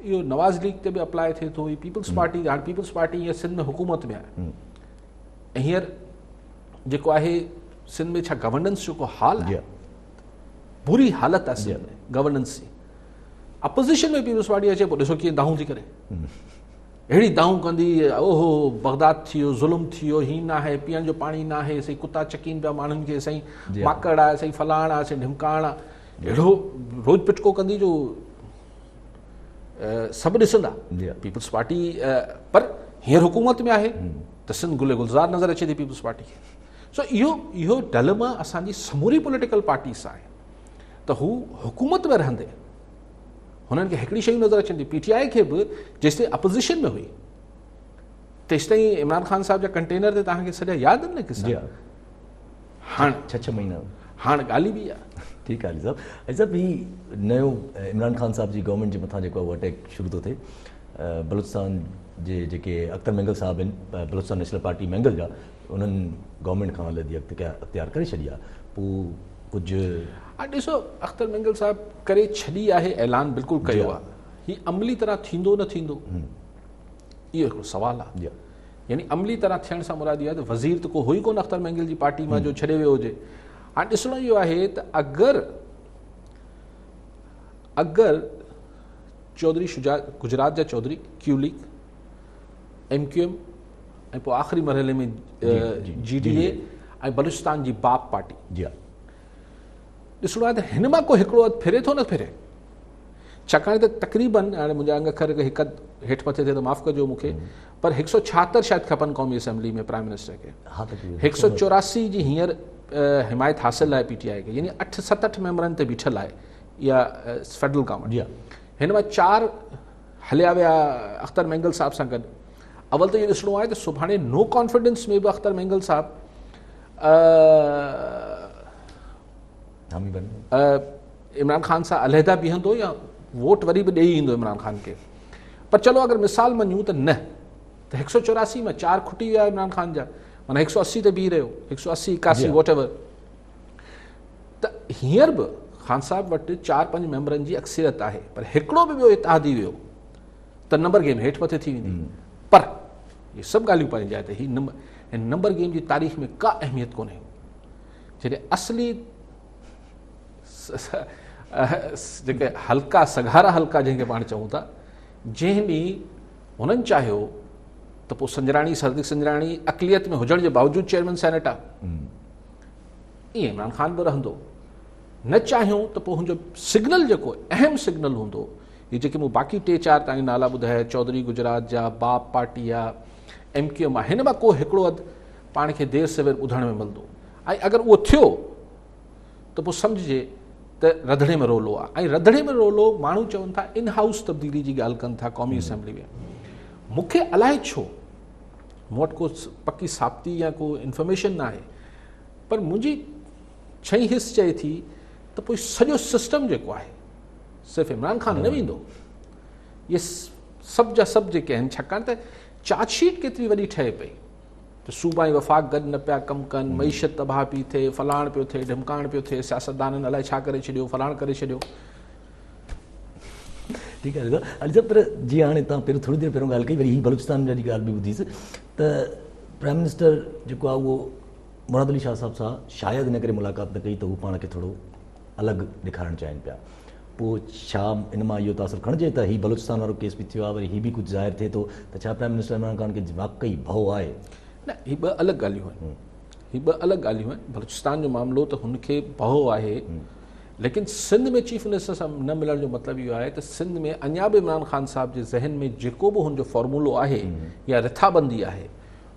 इहो नवाज़ लीग ते बि अप्लाई थिए थो, पीपल्स पार्टी, हाणे पीपल्स पार्टी हींअर सिंध में हुकूमत में आहे। ऐं हींअर जेको आहे सिंध में छा गवर्नेंस जेको हाल आहे, बुरी हालत आहे सिंध में गवर्नेंस जी। अपोज़िशन में पीपल्स पार्टी अचे, पोइ ॾिसो कीअं दाहूं थी करे, अहिड़ी दाहूं कंदी, ओहो बगदाद थी वियो, ज़ुल्म थी वियो, हीअं न आहे, पीअण जो पाणी न आहे, सही कुता चकीनि पिया माण्हुनि खे, सही माकड़ आहे, सही फलाण आहे, सही ढिमकाण आहे, अहिड़ो रोज़ पिटको कंदी जो सभु ॾिसंदा पीपल्स पार्टी। पर हींअर हुकूमत में आहे त सिंध गुले गुलज़ार नज़र अचे थी पीपल्स पार्टी खे। सो इहो डलमा असांजी समूरी पॉलिटिकल पार्टी सां आहे त हू हुकूमत में रहंदे हुननि खे हिकिड़ी शयूं नज़र अचनि थी। PTI खे बि जेसिताईं अपोज़िशन में हुई तेसिताईं इमरान ख़ान साहिब जा कंटेनर ते तव्हांखे सॼा यादि आहिनि न किसा, हाणे 6 महीना हाणे ॻाल्हि बि आहे। ठीकु आहे साहब। ऐं सभु ही नयो इमरान ख़ान साहब जी गवर्नमेंट जे मथां जेको आहे उहो अटैक शुरू थो थिए। बलूचिस्तान जे जेके अख्तर मैंगल साहब आहिनि, बलूचिस्तान नेशनल पार्टी मैंगल जा, उन्हनि गवर्नमेंट खां अलॻि अख़्तियार करे छॾी आहे। पोइ कुझु ॾिसो, अख्तर मैंगल साहब करे छॾी आहे, ऐलान बिल्कुलु कयो आहे, हीउ अमली तरह थींदो न थींदो इहो हिकिड़ो सुवालु आहे। यानी अमली तरह थियण सां मुराद इहो आहे त वज़ीर त को हुई कोन अख्तर मैंगल जी पार्टी मां जो छॾे वियो हुजे। हाणे ॾिसणो इहो आहे त अगरि चौधरी गुजरात जा चौधरी क्यू लीग, MQM ऐं पोइ आख़िरी मरहले में GDA ऐं बलूचिस्तान जी बाप पार्टी, ॾिसणो आहे त हिन मां को हिकिड़ो हथु फिरे थो न फिरे। छाकाणि त तक़रीबन, हाणे मुंहिंजा अंग अखर हिकु हेठि मथे थिए त माफ़ु कजो मूंखे, पर 176 शायदि खपनि क़ौमी असेंबली में प्राइम मिनिस्टर खे। 184 जी हींअर हिमायत हासिल आहे PTI खे, यानी 7-8 मेंबरनि ते बीठल आहे इहा फेडरल गवर्नमेंट। हिन मां 4 हलिया विया अख्तर मैंगल साहब सां गॾु। अवल त इहो ॾिसणो आहे त सुभाणे नो कॉन्फिडेंस में बि अख्तर मैंगल साहब इमरान ख़ान सां अलहदा बीहंदो या वोट वरी बि ॾेई ईंदो इमरान ख़ान खे। पर चलो अगरि मिसाल मञूं त न, त 184 में 4 खुटी विया इमरान ख़ान जा, माना 180 ते बीह रहियो, 180, 81 वॉट एवर। त हींअर बि ख़ान साहब वटि 4-5 मेंबरनि जी अक्सरियत आहे, पर हिकिड़ो बि ॿियो इतिहादी वियो त नंबर गेम हेठि मथे थी वेंदी। पर इहे सभु ॻाल्हियूं पंहिंजी जाइ ते, ही नंबर गेम जी तारीख़ में का अहमियत कोन्हे। जॾहिं असली जेके हल्का सघारा हल्का जंहिंखे पाण चऊं था, जंहिं ॾींहुं हुननि चाहियो त पोइ संजराणी सरदिक संजराणी अक़लियत में हुजण जे बावजूदि चेयरमैन सेनेट आहे, ईअं इमरान ख़ान बि रहंदो। न चाहियूं त पोइ हुनजो सिग्नल जेको अहम सिग्नल हूंदो, हीअ जेके मूं बाक़ी 3-4 तव्हांखे नाला ॿुधाया, चौधरी गुजरात जा, बाप पार्टी आहे, MQM आहे, हिन मां को हिकिड़ो हदि पाण खे देरि सवेर ॿुधण में मिलंदो। ऐं अगरि उहो थियो त पोइ सम्झिजे त रंधिणे में रोलो आहे। ऐं रंधिणे में रोलो माण्हू चवनि था इन हाउस तब्दीली जी ॻाल्हि कनि था क़ौमी असेंबली में। मूंखे अलाए छो, मूं वटि को पकी साबिती या को इंफॉर्मेशन न आहे, पर मुंहिंजी छई हिस चए थी त पोइ सॼो सिस्टम जेको आहे सिर्फ़ु इमरान ख़ान न वेंदो, इहे सभु जा सभु जेके आहिनि, छाकाणि त चार्जशीट केतिरी वॾी ठहे पई, त सूबा ऐं वफ़ाक़ गॾु न पिया कमु कनि, मईशत तबाह पई थिए, फलाण पियो थिए, ढिमकाइण पियो थिए, सियासतदाननि अलाए छा करे छॾियो, फलाण करे छॾियो। ठीकु आहे अली साहब, पर जीअं हाणे तव्हां पहिरियों थोरी देरि पहिरियों ॻाल्हि कई, वरी हीअ बलूचिस्तान जी ॻाल्हि बि ॿुधीसीं त प्राइम मिनिस्टर जेको आहे उहो मुराद अली शाह साहिब सां शायदि इन करे मुलाक़ात न कई त हू पाण खे थोरो अलॻि ॾेखारणु चाहिनि पिया। पोइ छा इन मां इहो तासुर खणिजे त हीउ बलूचिस्तान वारो केस बि थियो आहे, वरी हीअ बि कुझु ज़ाहिर थिए थो त छा प्राइम मिनिस्टर इमरान ख़ान खे वाक़ई भउ आहे? न, हीअ ॿ अलॻि ॻाल्हियूं आहिनि, हीअ ॿ अलॻि ॻाल्हियूं आहिनि। बलूचिस्तान जो मामिलो त हुनखे भउ आहे, लेकिन सिंध में चीफ मिनिस्टर सां न मिलण जो मतिलबु इहो आहे त सिंध में अञा बि इमरान ख़ान साहिब जे ज़हन में जेको बि हुनजो फॉर्मूलो आहे या रिथाबंदी आहे,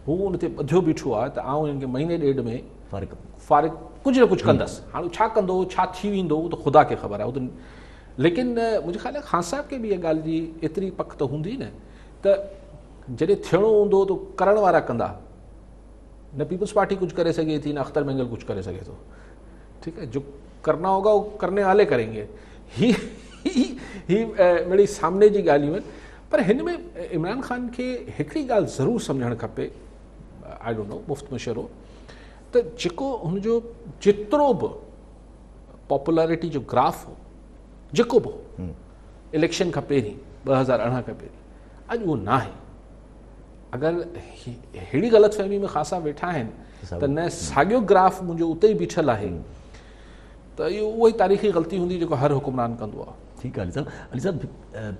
हू उन ते ॿधियो बीठो आहे त आउं हिनखे महीने ॾेढ में फारिग कुझु न कुझु कंदसि। हाणे छा कंदो, छा थी वेंदो, त ख़ुदा खे ख़बर आहे। लेकिन मुंहिंजे ख़्याल ख़ान साहिब खे बि इहा ॻाल्हि जी एतिरी पक त हूंदी न त जॾहिं थियणो हूंदो त करण वारा कंदा। न पीपल्स पार्टी कुछ करे सके थी, न अख्तर मैंगल कुछ करे सके तो। ठीक है, जो करना होगा वो करने वाले करेंगे। ही मेरी सामने जी ॻाल्हियूं आहिनि, पर हिन में इमरान ख़ान खे हिकिड़ी ॻाल्हि ज़रूरु सम्झणु खपे, आई डोंट नो मुफ़्त मशवरो, त जेको हुनजो जेतिरो बि पॉपुलरिटी जो ग्राफ हो, जेको बि इलेक्शन खां पहिरीं 2018 खां पहिरीं, अॼु उहो न आहे। अगरि अहिड़ी ग़लतफ़हमी में ख़ासा वेठा आहिनि त न साॻियो ग्राफ मुंहिंजो उते ई बीठल आहे, त इहो उहा ई तारीख़ी ग़लती हूंदी जेको हर हुकुमरान कंदो आहे। ठीकु आहे अली साहब,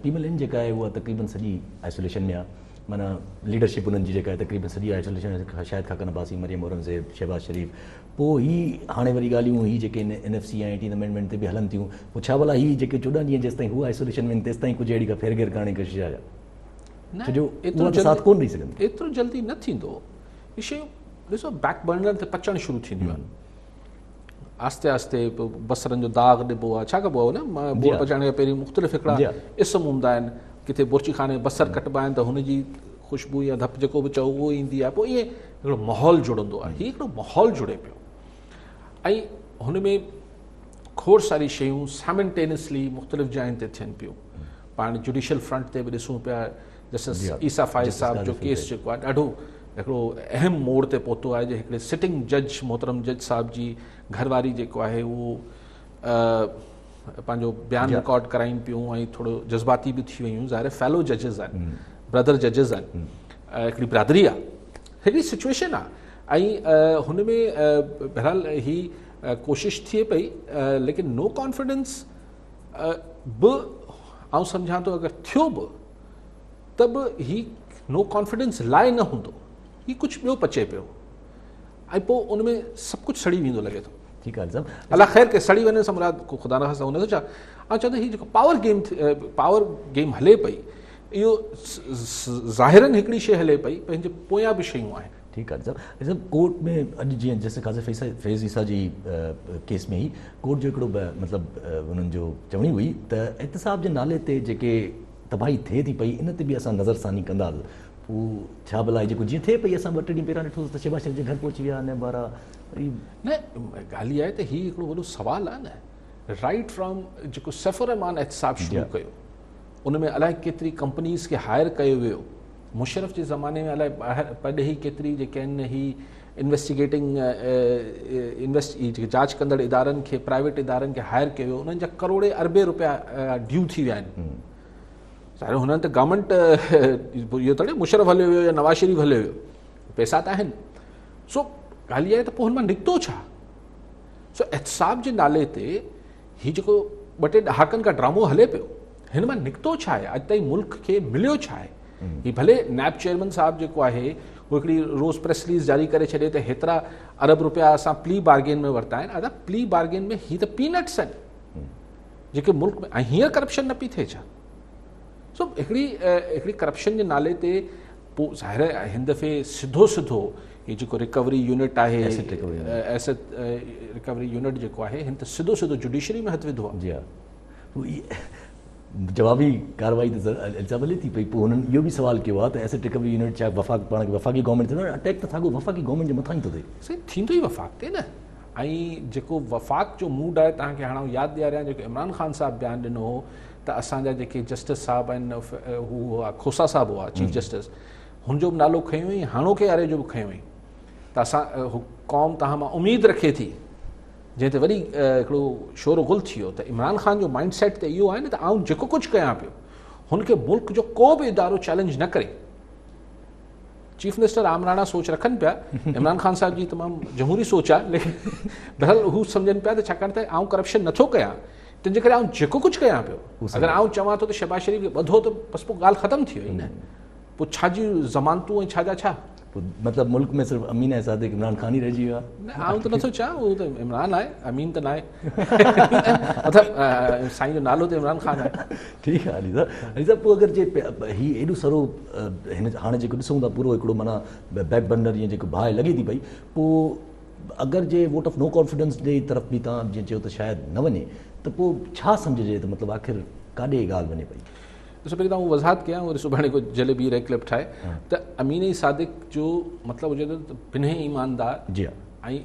पीमल जेका आहे उहा तक़रीबन सॼी आइसोलेशन में आहे, माना लीडरशिप उन्हनि जी जेका आहे तक़रीबन सॼी आइसोलेशन, शायदि ख़ाकन अब्बासी, मरियम औरंगज़ेब, शहबाज शरीफ़। पोइ ही हाणे वरी ॻाल्हियूं ही जेके NFC या 18 अमेंडमेंट ते बि हलनि थियूं, पोइ छा भला ही जेके 14 ॾींहं जेसि ताईं हू आइसोलेशन में तेसि ताईं कुझु अहिड़ी का फेरघेर करण जी कोशिशि आहे? एतिरो जल्दी न थींदो। इहे शयूं ॾिसो बैक बर्नर ते पचणु शुरू थींदियूं आहिनि, आस्ते आस्ते बसरनि जो दाग़ ॾिबो आहे, छा कबो आहे न, बोर पचाइण खां पहिरीं मुख़्तलिफ़ हिकिड़ा इस्म हूंदा आहिनि, किथे बुर्ची खाने बसर कटिबा आहिनि त हुनजी ख़ुशबू या धप जेको बि चओ उहो ईंदी आहे, पोइ ईअं हिकिड़ो माहौल जुड़ंदो आहे। हीअ हिकिड़ो माहौल जुड़े पियो, ऐं हुन में खोड़ सारी शयूं साइमल्टेनियसली मुख़्तलिफ़ जायुनि ते थियनि पियूं। पाण जुडिशल फ्रंट ते बि ॾिसूं पिया, जस्टिस ईसा फ़ाइज़ साहिब जो केस जेको आहे ॾाढो हिकिड़ो अहम मोड़ ते पहुतो आहे, जो हिकिड़े सिटिंग जज मोहतरम जज साहिब जी घरवारी जेको आहे उहो पंहिंजो बयानु रिकॉर्ड कराइनि पियूं, ऐं थोरो जज़्बाती बि थी वियूं। ज़ाहिर फेलो जजिस आहिनि, ब्रदर जजिस आहिनि, हिकिड़ी बिरादरी आहे, हिकिड़ी सिचुएशन आहे, ऐं हुन में बहरहाल ही कोशिशि थिए पई, लेकिन नो कॉन्फिडेंस बि आउं सम्झां थो अगरि थियो बि त बि ही नो कॉन्फिडेंस लाइ न हूंदो, ही कुझु ॿियो पचे पियो, ऐं पोइ उन में सभु कुझु सड़ी वेंदो लॻे थो। ठीकु आहे साहब, अलाह ख़ैर के सड़ी वञण सां मुराद को ख़ुदा न ख़ास्ता हुन जो छा, ऐं चवंदो हीअ जेको पावर गेम हले पई, इहो ज़ाहिरन हिकिड़ी शइ हले पई, पंहिंजे पोयां बि शयूं आहिनि। ठीकु आहे साहब, कोर्ट में अॼु जीअं जस्टिस काज़ी फैज़ ईसा जी केस में ई कोर्ट जो हिकिड़ो मतिलबु उन्हनि जो चवणी हुई त एहतिसाब जे नाले ते जेके तबाही थिए थी पई, इन ते बि असां नज़रसानी कंदासीं। पोइ छा भला जेको जीअं थिए पई, असां 2-3 ॾींहं पहिरां ॾिठोसीं त शहबाज शरीफ़ जे घर पहुची विया, न ॿारहा न ॻाल्हि आहे त हीउ हिकिड़ो वॾो सुवालु आहे न। राइट फ्रॉम जेको सफ़र रहमान एहतिसाब शुरू कयो, उन में अलाए केतिरी कंपनीज़ खे हायर कयो वियो, मुशर्रफ जे ज़माने में अलाए पॾे ई केतिरी जेके आहिनि ही इन्वेस्टिगेटिंग जांच कंदड़ इदारनि खे, प्राइवेट इदारनि खे हायर कयो वियो, उन्हनि जा करोड़े अरबे रुपया ड्यू थी विया आहिनि। सारे हुननि त गवर्नमेंट इहो त मुशर्रफ हलियो वियो या नवाज़ शरीफ़ हलियो वियो, पैसा त आहिनि। सो ॻाल्हि इहा आहे त पोइ हुन मां निकितो छा? सो एहतिसाब जे नाले ते हीउ जेको 2-3 ॾहाकनि खां ड्रामो हले पियो, हिन मां निकितो छा आहे? अॼु ताईं मुल्क खे मिलियो छा आहे? ही भले नैब चेयरमैन साहब जेको आहे उहो हिकिड़ी रोज़ प्रेस रिलीज़ जारी करे छॾे त हेतिरा अरब रुपया असां प्ली बार्गेन में वरिता आहिनि। अदा प्ली बार्गेन में ही त पीनट्स आहिनि जेके मुल्क में, ऐं हींअर करप्शन न पई थिए छा? सो हिकिड़ी करप्शन जे नाले ते पोइ ज़ाहिर आहे हिन दफ़े सिधो हीअ जेको रिकवरी यूनिट आहे, एसेट रिकवरी यूनिट जेको आहे, हिन त सिधो जुडिशरी में हथु विधो आहे। जी हा, जवाबी कार्रवाई त इल्ज़ाम हले थी पई। पोइ हुननि इहो बि सुवाल कयो आहे त एसेट रिकवरी यूनिट छा पाण खे वफ़ाक़ी गवर्नमेंट थींदो, अटैक त साॻियो वफ़ाक़ी गवर्नमेंट जे मथां ई थो थिए। सही थींदो ई वफ़ाक़ ते न। ऐं जेको वफ़ाक़ जो मूड आहे, तव्हांखे हाणे यादि ॾियारियां, जेको इमरान ख़ान साहिबु बयानु ॾिनो हो त असांजा जेके जस्टिस साहिब आहिनि, हू हुआ खोसा साहिबु हुआ चीफ जस्टिस, हुनजो बि नालो खयों हुई, हाणोके आरे जो बि खयों हुई, त असां क़ौम तव्हां मां उमेदु रखे थी, जंहिं ते वरी हिकिड़ो शोर गुल थी वियो त इमरान ख़ान जो माइंड सेट त इहो आहे न त आउं जेको कुझु कयां पियो हुनखे मुल्क जो को बि इदारो चैलेंज न करे। चीफ मिनिस्टर आमराणा सोच रखनि पिया, इमरान ख़ान साहिब जी तमामु जमहूरी सोच आहे, लेकिन बहरहाल हू सम्झनि पिया त छाकाणि त आउं करप्शन नथो कयां, तंहिंजे करे आउं जेको कुझु कयां पियो, अगरि आउं चवां थो त शहबाज शरीफ़ खे ॿधो त बसि पोइ ॻाल्हि ख़तमु थी वई न, पोइ छा जी ज़मानतूं ऐं छा जा छा। मतिलबु मुल्क में सिर्फ़ु अमीन ऐं सादिक इमरान ख़ान ई रहिजी वियो आहे। न आउं त नथो चाहियां, उहो त इमरान आहे, अमीन त न आहे, मतिलबु साईं जो नालो त इमरान ख़ान आहे। ठीकु आहे अली साहब, पोइ अगरि जे हीउ एॾो सरो हिन हाणे जेको ॾिसूं था पूरो हिकिड़ो माना बैक बर्नर ईअं जेको बाहि लॻे थी पई, पोइ अगरि जे वोट ऑफ नो कॉन्फिडेंस जे तरफ़ बि तव्हां जीअं चयो त शायदि न वञे, त पोइ छा सम्झिजे त मतिलबु आख़िर काॾे ॻाल्हि वञे पई? ॾिसो पहिरीं त वज़ाहत कयां, वरी सुभाणे को जले ॿी रे क्लिप ठाहे त अमीन सादिक जो मतिलबु हुजे त ॿिन्ही ईमानदार जी हा, ऐं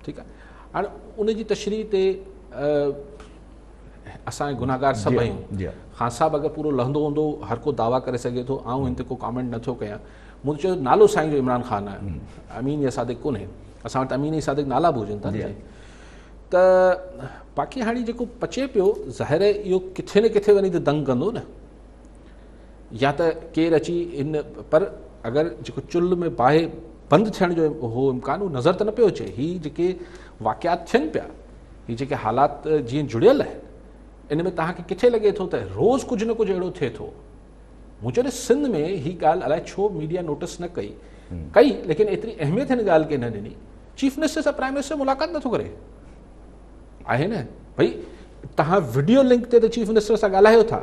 ठीकु आहे। हाणे उनजी तशरीह ते असां गुनाहगार सभु आहियूं। जी हा, ख़ान साहिबु अगरि पूरो लहंदो हूंदो हर को दावा करे सघे थो, आउं हिन ते को कॉमेंट नथो कयां। मूं चयो नालो साईं जो इमरान ख़ान आहे, अमीन या सादिक कोन्हे, असां वटि अमीन सादिक नाला बि हुजनि था त बाक़ी हाणे जेको पचे पियो ज़ाहिर आहे इहो किथे न किथे वञी त दंग कंदो न, या त केरु अची इन, पर अगरि जेको चुल्ह में बाहि बंदि थियण जो हो इम्कान उहो नज़र त न पियो अचे। हीअ जेके वाक़ियात थियनि पिया, हीअ जेके हालात जीअं जुड़ियल आहिनि, इन में तव्हांखे किथे लॻे थो त रोज़ु कुझु न कुझु अहिड़ो थिए थो। मूं चयो सिंध में हीअ ॻाल्हि अलाए छो मीडिया नोटिस न कई, लेकिन एतिरी अहमियत हिन ॻाल्हि खे न ॾिनी। चीफ मिनिस्टर सां प्राइम मिनिस्टर मुलाक़ात नथो करे, आहे न भई तव्हां वीडियो लिंक ते त चीफ मिनिस्टर सां ॻाल्हायो था,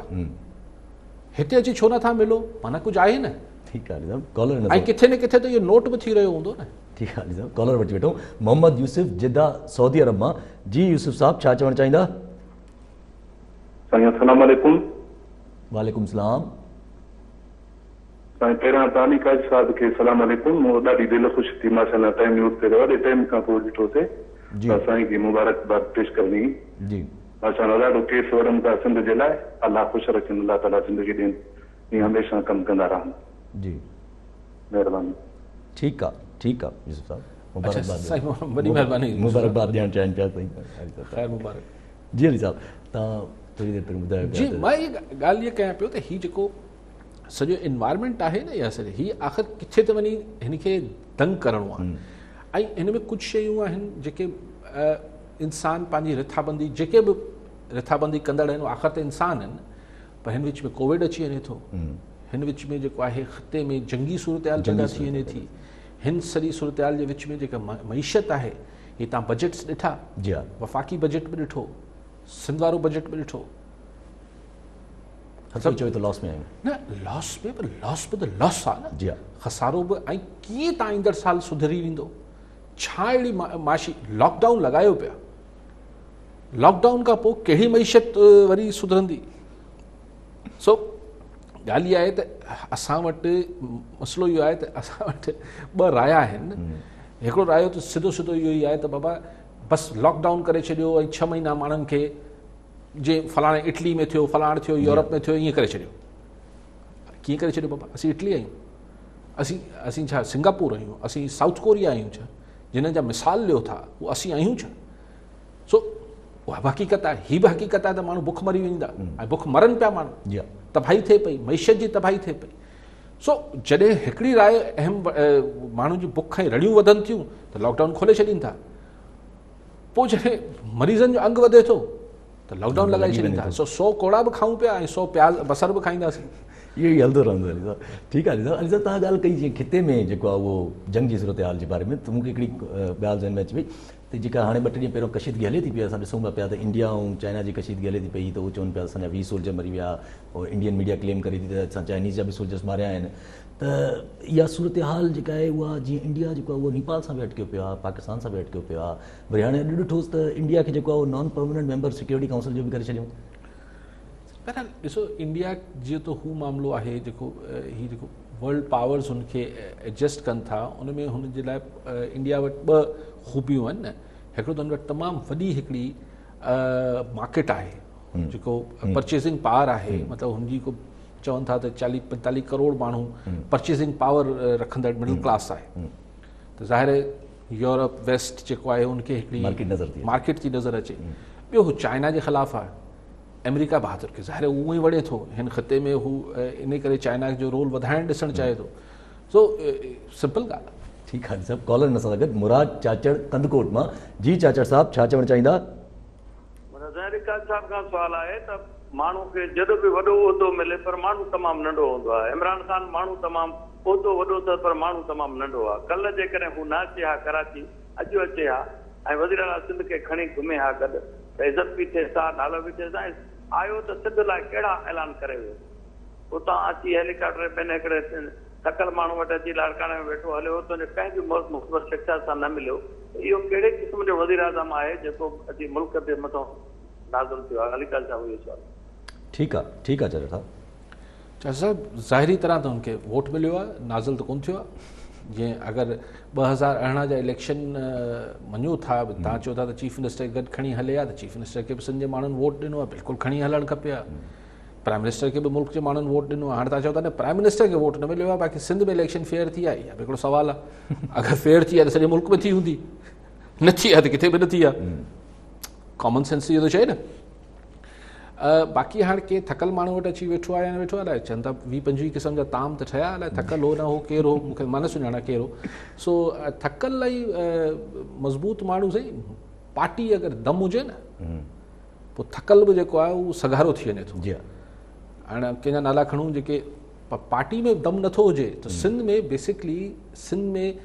हिते अची छो नथा मिलो, माना कुझु आहे न। ठीकु आहे अली साहब, कॉलर ऐं किथे न किथे त इहो नोट बि थी रहियो हूंदो न। ठीकु आहे अली साहब, कॉलर वठी वेठो मोहम्मद यूसुफ जिद्दा सऊदी अरब मां। जी यूसुफ साहब, छा चवणु चाहींदा? साईं अस्सलाम वालेकुम। वालेकुम सलाम। साईं पहिरियां तानी काज साहिब खे सलाम वालेकुम। मूं ॾाढी दिलि ख़ुशि थी, माशाल्लाह टाइम न्यूज़ ते वॾे टाइम खां पोइ ॾिठोसीं, त साईं खे मुबारकबाद पेश करणी। जी माशाल्लाह ॾाढो केस वड़नि था सिंध जे लाइ, अलाह ख़ुशि रखनि, अलाह ताला ज़िंदगी ॾियनि, ईअं हमेशह कमु कंदा रहनि। जी महिरबानी। ठीकु आहे, ठीकु आहे यूसुफ साहब, साईं वॾी महिरबानी, मुबारकबाद ॾियणु चाहिनि पिया साईं। ख़ैर मुबारक। जी अली साहब, तव्हां थोरी देरि पहिरियों ॿुधायो जी, मां इहा ॻाल्हि इहा कयां पियो त हीउ जेको सॼो इन्वायरमेंट आहे न, या सॼो हीअ आख़िर किथे त वञी हिन खे दंग करिणो आहे। ऐं हिन में कुझु शयूं आहिनि जेके इंसान पंहिंजी रिथाबंदी, जेके बि रिथाबंदी कंदड़ आहिनि आख़िर त इंसान आहिनि, पर हिन विच में कोविड अची वञे थो, हिन विच में जेको आहे ख़िते में जंगी सूरत पैदा थी वञे थी, हिन सॼी सूरत जे विच में जेका मईशत आहे, हीअ तव्हां बजट्स ॾिठा, जी हा, वफ़ाक़ी बजट बि ॾिठो, सिंध वारो बजट बि ॾिठो, चयो त लॉस में आहियूं न लॉस में बि लॉस आहे न। जी हा, खसारो बि। ऐं कीअं तव्हां ईंदड़ साल सुधरी वेंदो, छा अहिड़ी माशी लॉकडाउन लॻायो पिया, लॉकडाउन खां पोइ कहिड़ी मईशत वरी सुधरंदी। सो ॻाल्हि इहा आहे त असां वटि मसइलो इहो आहे त असां वटि ॿ राया आहिनि। हिकिड़ो रायो त सिधो सिधो इहो ई आहे त बाबा बसि लॉकडाउन करे छॾियो ऐं 6 महीना माण्हुनि खे जीअं फलाणे इटली में थियो, फलाणे थियो, यूरोप में थियो, ईअं करे छॾियो। कीअं करे छॾियो बाबा? असीं इटली आहियूं, असीं छा सिंगापुर आहियूं, असीं साउथ कोरिया आहियूं छा, जिन्हनि जा मिसाल ॾियो था उहे असीं आहियूं छा? सो उहा बि हक़ीक़त आहे, हीअ बि हक़ीक़त आहे त माण्हू बुख मरी वेंदा, ऐं बुख मरनि पिया माण्हू, जी तबाही थिए पई, मईशत जी तबाही थिए पई। सो जॾहिं हिकिड़ी राय अहम माण्हू जी बुख ऐं रड़ियूं वधनि थियूं त लॉकडाउन खोले छॾीनि था, पोइ जॾहिं मरीज़नि जो अंग वधे थो त लॉकडाउन लॻाए छॾीनि था। 100 कोड़ा बि खाऊं पिया ऐं 100 प्याज बसर बि खाईंदासीं, इहो ई हलंदो रहंदो अली साहब। ठीकु आहे अली साहब, अली साहब तव्हां ॻाल्हि कई जीअं खिते में जेको आहे उहो जंग जी सूरत हाल जे बारे में, त मूंखे हिकिड़ी ॻाल्हि ज़हन में अची वई त जेका हाणे 2 ॾींहं पहिरियों कशीदगी हले थी पई, असां ॾिसूं था पिया त इंडिया ऐं चाइना जी कशीदगी हले थी पई, त उहे चवनि पिया असांजा 20 सोल्जर मरी विया, और इंडियन मीडिया क्लेम करे थी त असां चाइनीज़ जा बि सोल्जर्स मारिया आहिनि। त इहा सूरत हाल जेका आहे उहा जीअं इंडिया जेको आहे उहो नेपाल सां बि अटकियो पियो आहे, पाकिस्तान सां बि अटकियो पियो आहे, वरी हाणे अॼु ॾिठोसि त इंडिया खे जेको आहे उहो non permanent member security council जो बि करे छॾियूं। बहरहाल ॾिसो इंडिया जीअं त हू मामिलो आहे जेको हीअ जेको वर्ल्ड पावर्स हुनखे एडजस्ट कनि था, उन में हुनजे लाइ इंडिया वटि 2 ख़ूबियूं आहिनि न। हिकिड़ो त हुन वटि तमामु वॾी हिकिड़ी मार्केट आहे, जेको परचेसिंग पावर आहे, मतिलबु हुनजी को चवनि था त 40-45 करोड़ माण्हू परचेसिंग पावर रखंदड़ मिडल क्लास आहे। त ज़ाहिर आहे यूरोप वेस्ट जेको आहे उनखे हिकिड़ी मार्केट थी नज़र अचे। ॿियो हू चाइना जे ख़िलाफ़ु आहे, अमेरिका बहादुर खे ज़ाहिर उहो ई वणे थो हिन ख़िते में, हू इन करे चाइना जो रोल वधाइणु ॾिसणु चाहे थो। सो सिंपल ॻाल्हि आहे। ठीकु आहे सभु कॉलर न सां गॾु मुराद चाचड़ कंदकोट मां। जी चाचड़ साहब छा चवणु चाहींदा? ज़ाहिर साहब खां सुवाल आहे त माण्हू खे जॾहिं बि वॾो उहिदो मिले पर माण्हू तमामु नंढो हूंदो आहे। इमरान ख़ान माण्हू तमामु उहिदो वॾो अथसि पर माण्हू तमामु नंढो आहे। कल्ह जेकॾहिं हू न अचे हा कराची, अॼु अचे हा ऐं वज़ीर आला सिंध खे खणी घुमे हा गॾु, त इज़त बि थिएसि हा, नालो बि थिएसि, ऐं आयो त सिंध लाइ कहिड़ा ऐलान करे वियो। उतां अची हेलीकॉप्टर पंहिंजे हिकिड़े थकल माण्हू वटि अची लाड़काणे में वेठो हलियो, तुंहिंजे कंहिं बि मुख़्तलिफ़ शिक्षा सां न मिलियो। इहो कहिड़े क़िस्म जो वज़ीर आज़म आहे जेको अची मुल्क ते मथां नाज़िल थियो आहे? अलीकाल साहब इहो सवाल। ठीकु आहे, ठीकु आहे चाचा साहब। चाचा साहब ज़ाहिरी तरह त हुनखे वोट मिलियो आहे, नाज़िल त कोन थियो आहे। जीअं अगरि 2018 जा इलेक्शन मञो था, तव्हां चओ था त चीफ मिनिस्टर गॾु खणी हले हा, त चीफ मिनिस्टर खे बि सिंध जे माण्हुनि वोट ॾिनो आहे, बिल्कुलु खणी हलणु खपे हा। प्राइम मिनिस्टर खे बि मुल्क जे माण्हुनि वोट ॾिनो आहे। हाणे तव्हां चओ था न प्राइम मिनिस्टर खे वोट न मिलियो आहे, बाक़ी सिंध में इलेक्शन फेयर थी आहे, इहा बि हिकिड़ो सुवालु आहे। अगरि फेयर थी आहे त सॼे मुल्क में थी हूंदी, न थी आहे त किथे बि न थी आहे। कॉमन सेंस इहो थो चए न। बाक़ी हाणे के थकल माण्हू वटि अची वेठो आहे या न वेठो आहे, अलाए चवनि था 20-25 क़िस्म जा ताम त ठहिया, अलाए थकल हो न हो केरु हो, मूंखे मां न सुञाणा केरु हो। सो थकल लाइ मज़बूत माण्हू सही, पार्टी अगरि दम हुजे न पोइ थकल बि जेको आहे उहो सगारो थी वञे थो। हाणे कंहिंजा नाला खणूं जेके पार्टी में दम नथो हुजे, त सिंध में बेसिकली सिंध में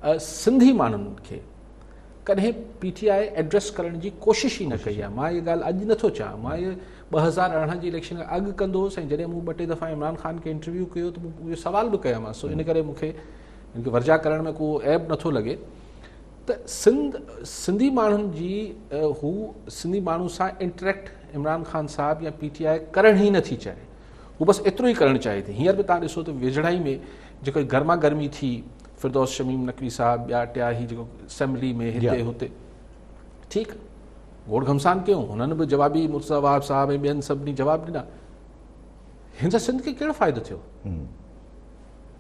सिंधी माण्हुनि खे कॾहिं PTI एड्रेस करण जी कोशिशि ई न कई आहे। मां इहा ॻाल्हि अॼु नथो चवां, मां इहे 2018 जी इलेक्शन खां अॻु कंदो हुउसि, ऐं जॾहिं मूं 2-3 दफ़ा इमरान ख़ान खे इंटरव्यू कयो त मूं इहो सवाल बि कयोमांसि। सो इन करे मूंखे हिनखे वर्जा करण में को ऐब नथो लॻे त सिंधी माण्हुनि जी हू सिंधी माण्हू सां इंटरेक्ट इमरान ख़ान साहब या PTI करण ई नथी चाहे, हू बसि एतिरो ई करणु चाहे थी। हींअर बि तव्हां ॾिसो त वेझड़ाई में जेको गर्मा गर्मी थी, फिरदौस शमीम नकवी साहब ॿिया टिया ही जेको असेंबली में हिते हुते, ठीकु गोड़ घमसान कयूं, हुननि बि जवाबी मुर्तज़ा वहाब साहब ऐं ॿियनि सभिनी जवाब ॾिना। हिन सां सिंध खे कहिड़ो फ़ाइदो थियो?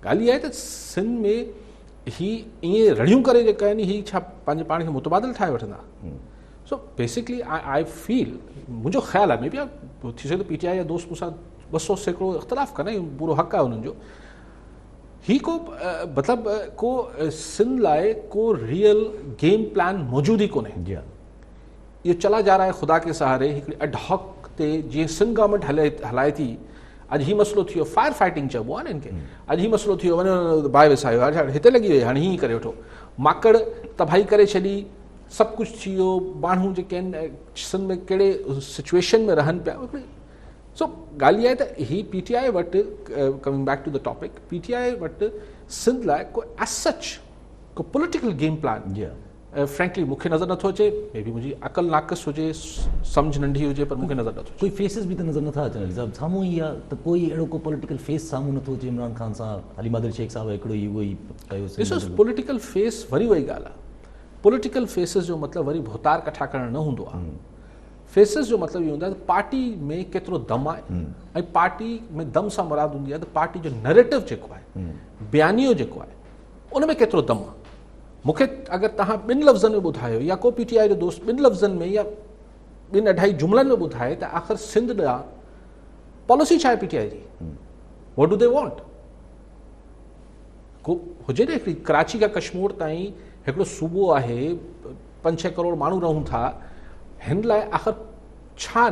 ॻाल्हि इहा आहे त सिंध में ही ईअं रड़ियूं करे जेका आहिनि ही छा पंहिंजे पाण खे मुतबादिल ठाहे वठंदा? सो बेसिकली आई फील, मुंहिंजो ख़्यालु आहे, मे बि थी सघे PTI जा दोस्त मूंसां 200 सैकड़ो इख़्तिलाफ़ कंदा, पूरो हक़ आहे हुननि जो। ही को मतिलबु को सिंध लाइ को रियल गेम प्लान मौजूद ई कोन्हे। इहो चला जा रहा है ख़ुदा के सहारे, हिकिड़ी एडहॉक ते जीअं सिंध गवर्नमेंट हलाए थी। अॼु ही मसइलो थियो, फायर फाइटिंग चइबो आहे न हिनखे। अॼु ही मसइलो थियो, वञो बाहि विसायो, हाणे हिते लॻी वई, हाणे हीअं करे वठो, माकड़ तबाही करे छॾी, सभु कुझु थी वियो। माण्हू जेके आहिनि सिंध में कहिड़े सिचुएशन में रहनि पिया। सो ॻाल्हि इहा आहे त ही PTI वटि, coming back to the topic, PTI वटि सिंध लाइ को एज सच को पॉलिटिकल गेम प्लान फ्रैंकली मूंखे नज़र नथो अचे। मे बी मुंहिंजी अकल नाक़िस हुजे, सम्झ नंढी हुजे, पर मूंखे नज़र नथो अचे। कोई फेसिस बि त नज़र नथा अचनि साहिबु साम्हूं ई आहे, त कोई अहिड़ो को पॉलिटिकल फेस साम्हूं नथो अचे इमरान ख़ान सां। हलीम आदिल शेख साहब हिकिड़ो ई उहो ई कयो। ॾिसो पॉलिटिकल फेस वरी उहा ई ॻाल्हि आहे। पॉलिटिकल फेसिस जो मतिलबु वरी भोतार कठा करणु न हूंदो आहे। फेसिस जो मतिलबु इहो हूंदो आहे त पार्टी में केतिरो दम आहे, ऐं पार्टी में दम सां मुराद हूंदी आहे त पार्टी जो नैरेटिव जेको आहे, बयानियो जेको आहे, उन में केतिरो दम आहे। मूंखे अगरि तव्हां 2 लफ़्ज़नि में ॿुधायो, या को PTI जो दोस्त 2 लफ़्ज़नि में या 2-2.5 जुमलनि में ॿुधाए त आख़िर सिंध ॾांहुं पॉलिसी छा आहे PTI जी, व्हाट डू दे वांट। को हुजे न हिकिड़ी कराची खां कश्मीर ताईं हिकिड़ो सूबो आहे, 5-6 करोड़ माण्हू रहूं था, हिन लाइ आख़िर छा,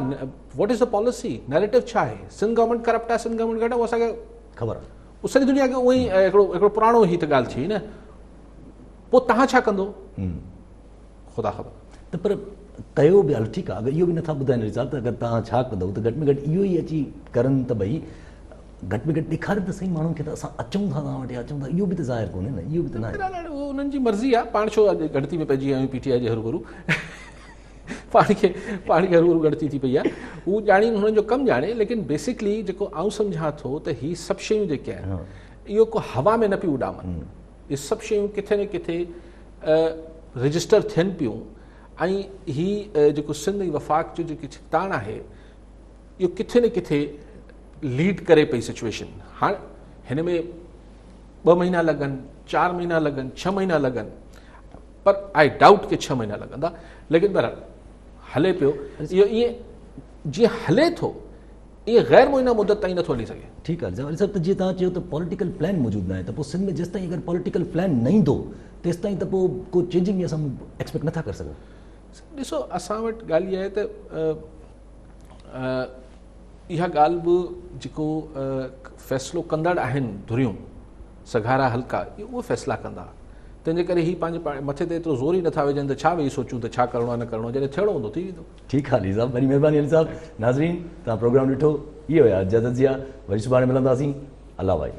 what is the policy, narrative छा आहे? सिंध गवर्नमेंट करप्ट आहे, सिंध गवर्नमेंट घटि आहे, उहो असांखे ख़बर आहे। उहो सॼी दुनिया खे उहो ई हिकिड़ो पुराणो ही त ॻाल्हि थी न। पोइ तव्हां छा कंदो ख़ुदा ख़बर। त पर कयो बि, हल ठीकु आहे, अगरि इहो बि नथा ॿुधाइनि रिज़ल्ट, त अगरि तव्हां छा कंदो त घटि में घटि इहो ई अची करनि त भई घटि में घटि ॾेखारे त सही माण्हुनि खे त असां अचूं था तव्हां वटि, अचूं था। इहो बि त ज़ाहिर कोन्हे न, इहो बि त न आहे। उहो उन्हनि जी मर्ज़ी आहे। पाण छो अॼु गणती में पइजी विया आहियूं PTI जे हरूभरू, पाण खे हरूभरू गणती थी पई आहे। हू ॼाणी, हुननि जो कमु ॼाणे, लेकिन बेसिकली जेको आउं सम्झां थो त ही सभु शयूं जेके आहिनि, इहो को हवा में न पियूं उॾामनि। इहे सभु शयूं किथे न किथे रजिस्टर थियनि पियूं, ऐं ही जेको सिंध ऐं वफ़ाक़ जो जेकी छिकताण आहे, इहो किथे न किथे लीड करे पई सिचुएशन। हाणे हिन में 2 महीना लॻनि, 4 महीना लगन, 6 महीना लगन, पर आई डाउट कि 6 महीना लगंदा, लेकिन बहरहाल हले पियो। ये जीअं हले थो ये गैर मुइना मुद्दत ताईं नथो हली सघे। ठीकु आहे अली साहब, त जीअं तव्हां चयो त पॉलिटिकल प्लान मौजूदु न आहे, त पोइ सिंध में जेसि ताईं अगरि पॉलिटिकल प्लान न ईंदो तेसि ताईं त पोइ को चेंजिंग असां एक्सपेक्ट नथा करे सघूं। ॾिसो असां वटि ॻाल्हि इहा आहे त इहा ॻाल्हि बि जेको फ़ैसिलो कंदड़ आहिनि धुरियूं सघारा हल्का उहे फ़ैसिला कंदा, तंहिंजे करे ही पंहिंजे मथे ते एतिरो ज़ोर ई नथा विझनि त छा वेही सोचूं त छा करिणो आहे न करिणो, जॾहिं थियणो हूंदो थी वेंदो। ठीकु आहे अली साहब, वॾी महिरबानी अली साहब। नाज़रीन तव्हां प्रोग्राम ॾिठो, इहो आहे इजाज़त जी आहे, वरी सुभाणे मिलंदासीं। अल्लाह भाई।